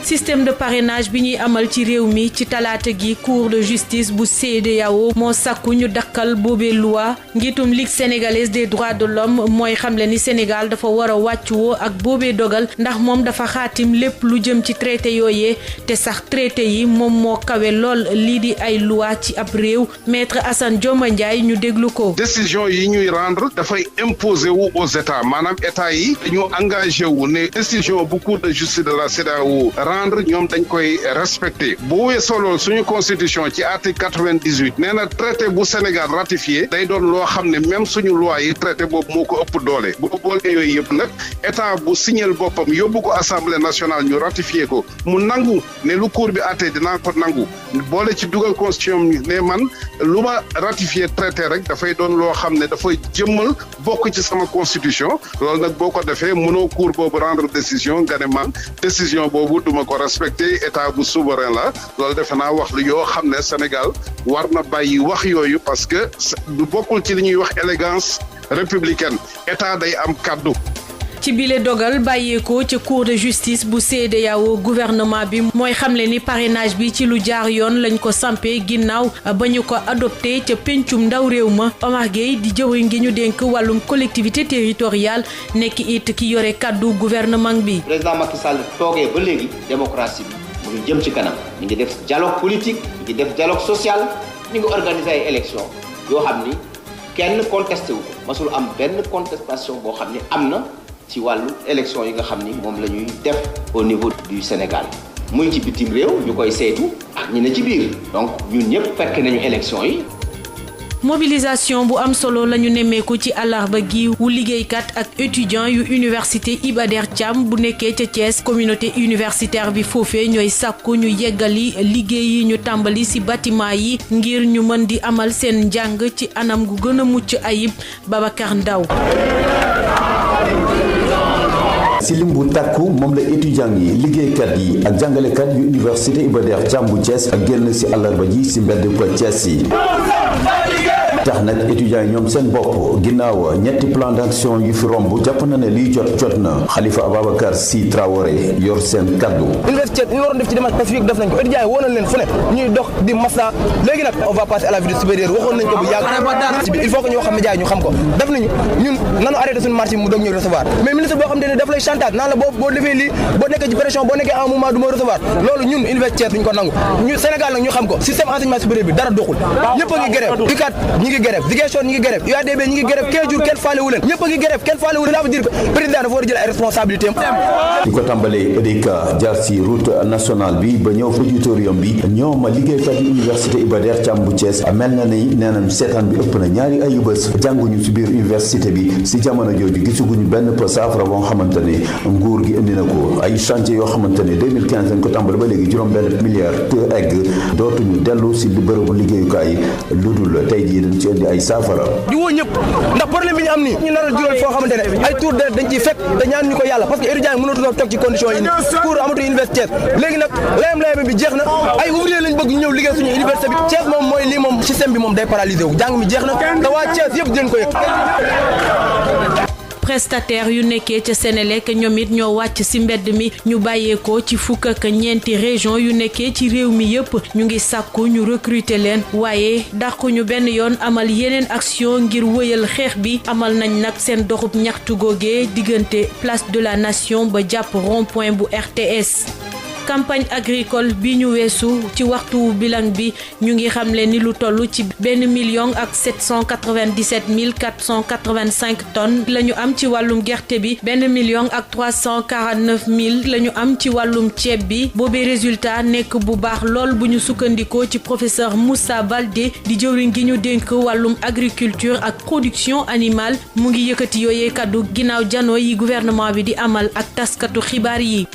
système de parrainage bi ñuy amal ci réew mi ci talaata gi cour de justice bu CEDEAO moo sàkku ñu dakkal boobee loi njiitum Ligue sénégalaise des droits de l'homme mooy xamle ni Sénégal dafa war a wàccuwoo ak boobee dogal ndax moom dafa xaatim lépp lu jëm ci traité yooyee te sax traité yi moom moo kawe lool lii di ay loi ci ab réew maître Assane Dioma Ndiaye ñu déglu ko. décision yi ñuy rendre dafay imposer wu aux états maanaam état yi dañu engagé wu ne décision bu cour de justice de la CEDEAO rendre ñoom dañ koy respecté bu weesoo loolu suñu constitution ci article 98 nee na traité bu Sénégal ratifié day doon loo xam ne même suñu loi yi traité boobu moo ko ëpp doole bu boole yooyu yëpp nag état bu signal boppam yóbbu ko assemblée nationale ñu ratifié ko mu nangu ne lu cour bi àttee dinaa ko nangu boole ci dugal constitution ne man lu ma ratifié traité rek dafay doon loo xam ne dafay jëmmal bokk ci sama constitution loolu nag boo ko defee mënoo cour boobu rendre décision nga ne man décision boobu duma ko respecté état bu souverain la loolu defe naa wax lu yoo xam ne Sénégal war na bàyyi wax yooyu parce que du bokkul ci li ñuy wax élégance républicaine état day am kàddu. ci bile dogal bàyyeekoo ca cour de justice bu CEDEAO gouvernement bi mooy xamle ni parrainage bi ci lu jaar yoon lañ ko sampee ginnaaw ba ñu ko adopté ca pencum ndaw réew ma Omar Gueye di jëwriñ gi ñu dénk wàllum collectivité territoriale nekk it ki yore kàddu gouvernement bi. président Macky Sall toogee ba léegi démocratie bi mu ngi jëm ci kanam ñu ngi def dialogue politique ñu ngi def dialogue social ñu ngi organiser ay élections yoo xam ni kenn contesté wu ko masul am benn contestation boo xam ni am na. ci wàllu élection yi nga xam ni moom la ñuy def au niveau du Sénégal muy ci bitim réew ñu koy saytu ak ñi ne ci biir donc ñun ñëpp fekk nañu élection yi mobilisation bu am solo lañu nemmeeku ci àllarba gi wu liggéeykat ak étudiant yu université Iba Der Thiam bu nekkee ca Thiès communauté universitaire bi foofee ñooy sàkku ñu yeggali liggéey yi ñu tàmbali ci bâtiment yi ngir ñu mën di amal seen njàng ci anam gu gën a mucc ayib. Babacar Ndaw si lim bu takku moom la étudiant yi liggéeykat yi ak jàngalekat yu université Iba Der Thiam bu Thiès ak génn si àllarba ji si mbedd ko Thiès yi tax nag étudiants yi ñoom seen bopp ginnaaw ñetti plan d'action yu fi romb jàpp na ne lii jot na Khalifa Ababacar Sy Traoré yor seen kaddu. université ñu waroon def ci démarche pacifique def nañ ko étudiants yi woo nañ leen fu ne ñuy dox di massa léegi nag on va passer à la vie supérieure waxoon nañ ko bu yàgg il faut que ñu wax médias yi ñu xam ko def nañu ñun nanu arrêté suñu marché mu doog ñuy recevoir mais ministre boo xam ne daf lay chantage naan la boo defee lii boo nekkee ci pression boo nekkee en mouvement du ma recevoir loolu ñun université duñ ko nangu ñu Sénégal nag ñu xam ko système enseignement supérieur bi dara doxul ñëpp a ngi grève UCAD ñi ngi grève Ziguinchor ñi ngi grève UADB ñi ngi grève 15 jours kenn faale wu leen ñëpp a ngi grève kenn faale wu leen ça veut dire que président dafa war a jël ay responsabilités di ko tàmbalee EDK jaar si route nationale bi ba ñëw auditorium bi ñoom liggéeykat yi université Iba Der Thiam bu Thiès mel na ni nee nañ seetaan bi ëpp na ñaari ayu bés jànguñu si biir université bi si jamono jooju gisaguñu benn saafara boo xamante ne nguur gi indi na ko ay chantier yoo xamante ne 2015 dañ ko tàmbali ba léegi juróom benn milliard te egg dootuñu dellu si bërëbu liggéeyukaay lu dul tey jii dañ ci indi ay saafara di woo ñëpp ndax problème bi ñu am nii ñu nar a jural foo xamante ne ay tour deret dañ ciy fekk te ñaan ñu ko yàlla parce que étudiants yi mënatuloo toog ci condition yi nii cours amatu université léegi nag layam bi jeex na ay ouvrier lañ bëgg ñu ñëw liggéey suñu université bi Thiès moom mooy lii moom système bi moom day paralysé wu jàng mi jeex na te waa Thiès yëpp dinañ ko yëg prestataire yu nekkee ca Sénélec ñoom it ñoo wàcc ci mbedd mi ñu bàyyeekoo ci fukk ak ñeenti région yu nekkee ci réew mi yépp ñu ngi sàkku ñu recruter leen waaye dàqu ñu benn yoon amal yeneen action ngir wëyal xeex bi amal nañ nag seen doxub ñaxtu googee diggante place de la nation ba jàpp rond-point bu RTS. campagne agricole bi ñu weesu ci waxtu bilan bi ñu ngi xamle ni lu toll ci 1,797,485 tonnes la ñu am ci wàllum gerte bi 1,349,000 la ñu am ci wàllum ceeb bi boobee résultat nekk bu baax lool bu ñu sukkandikoo ci professeur Moussa Baldé di jëwriñ gi ñu dénk wàllum agriculture ak production animale mu ngi yëkkati yooyee kaddu ginnaaw janoo yi gouvernement bi di amal ak taskatu xibaar yi.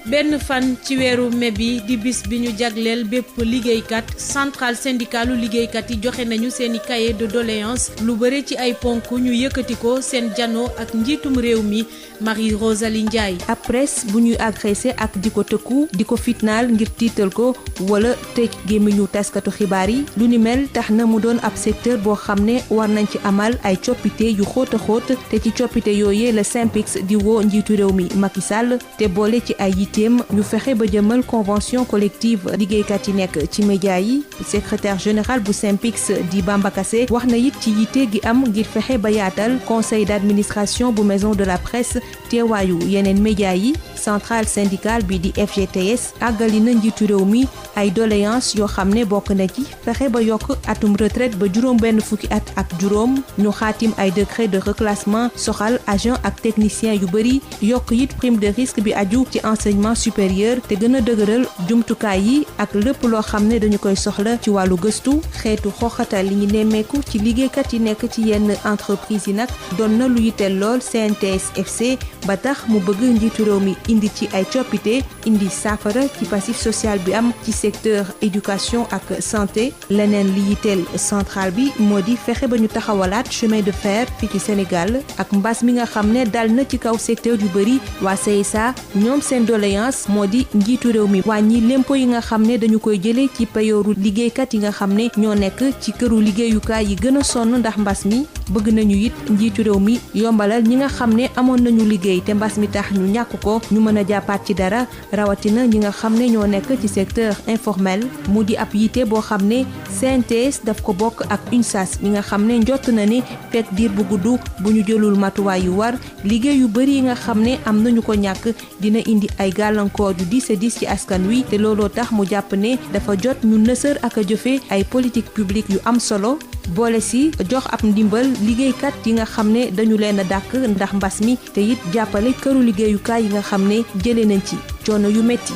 benn fan ci weeru mai bi di bis bi ñu jagleel bépp liggéeykat centrale syndicalu liggéeykat yi joxe nañu seeni cahier de doléance lu bëre ci ay ponk ñu yëkkati ko seen janoo ak njiitum réew mi Marie Rosalie Ndiaye. ab presse bu ñuy agressé ak di ko tëkku di ko fitnaal ngir tiital ko wala tëj gémmiñu taskatu xibaar yi lu ni mel tax na mu doon ab secteur boo xam ne war nañ ci amal ay coppite yu xóot a xóot te ci coppite yooyee la SYNPICS di woo njiitu réew mi Macky Sall te boole ci ay yitteem ñu fexe ba jëmal convention collective liggéeykat yi nekk ci média yi secrétaire général bu SYNPICS di Bamba Kassé wax na it ci yitte gi am ngir fexe ba yaatal conseil d'administration bu maison de la presse teewaayu yeneen média yi centrale syndicale bi di FGTS àggali na njiitu réew mi ay doléance yoo xam ne bokk na ci fexe ba yokk atum retraite ba juróom benn fukki at ak juróom ñu xaatim ay décret de reclassement soxal agent ak technicien yu bëri yokk it prime de risque bi aju ci enseignement supérieur te gën a dëgëral jumtukaay yi ak lépp loo xam ne dañu koy soxla ci wàllu gëstu xeetu xoxatal li ñu nemmeeku ci liggéeykat yi nekk ci yenn entreprise yi nag doon na lu yitteel lool CNTS FC ba tax mu bëgg njiitu réew mi indi ci ay coppite indi saafara ci passif social bi am ci secteur éducation ak santé leneen li yitteel central bi moo di fexe ba ñu taxawalaat chemin de fer fii ci Sénégal ak mbas mi nga xam ne dal na ci kaw secteur yu bëri waa CSA ñoom seen doléance moo di njiitu réew mi wàññi lempo yi nga xam ne dañu koy jëlee ci payooru liggéeykat yi nga xam ne ñoo nekk ci këru liggéeyukaay yi gën a sonn ndax mbas mi bëgg nañu it njiitu réew mi yombalal ñi nga xam ne amoon nañu liggéey te mbas mi tax ñu ñàkk ko ñu mën a jàppaat ci dara rawatina ñi nga xam ne ñoo nekk ci secteur informel mu di ab yitte boo xam ne CNTS daf ko bokk ak UNSAS mi nga xam ne njott na ni fekk diir bu gudd bu ñu jëlul matuwaay yu war liggéey yu bëri yi nga xam ne am nañu ko ñàkk dina indi ay gàllankoor yu diis a diis ci askan wi te looloo tax mu jàpp ne dafa jot ñu nësër ak a jëfe ay politique publique yu am solo boole si jox ab ndimbal liggéeykat yi nga xam ne dañu leen a dàkk ndax mbas mi te it jàppale këru liggéeyukaay yi nga xam ne jëlee nañ ci coono yu metti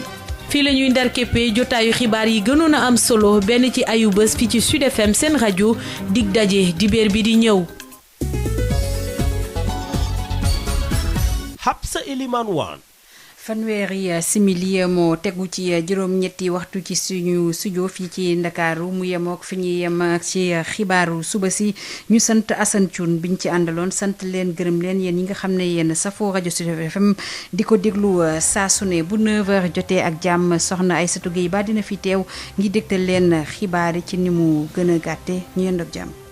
fii la ñuy ndar képpee jotaayu xibaar yi gënoon a am solo benn ci ayu bés fii ci Sud FM seen rajo dig daje dibéer bi di ñëw. Habsa Elimane Wane. fanweeri simili moo tegu ci juróom-ñetti waxtu ci suñu studio fii ci Ndakaaru mu yemook fi ñuy yem ci xibaaru suba si ñu sant Assane Thioune biñ ci àndaloon sant leen gërëm leen yéen ñi nga xam ne yéen safoo rajo Sud FM di ko déglu saa su ne bu 9h jotee ak jàmm soxna Aïssatou Gueye ba dina fi teew ngi dégtal leen xibaar yi ci ni mu gën a gàtte ñu yendoog jàmm.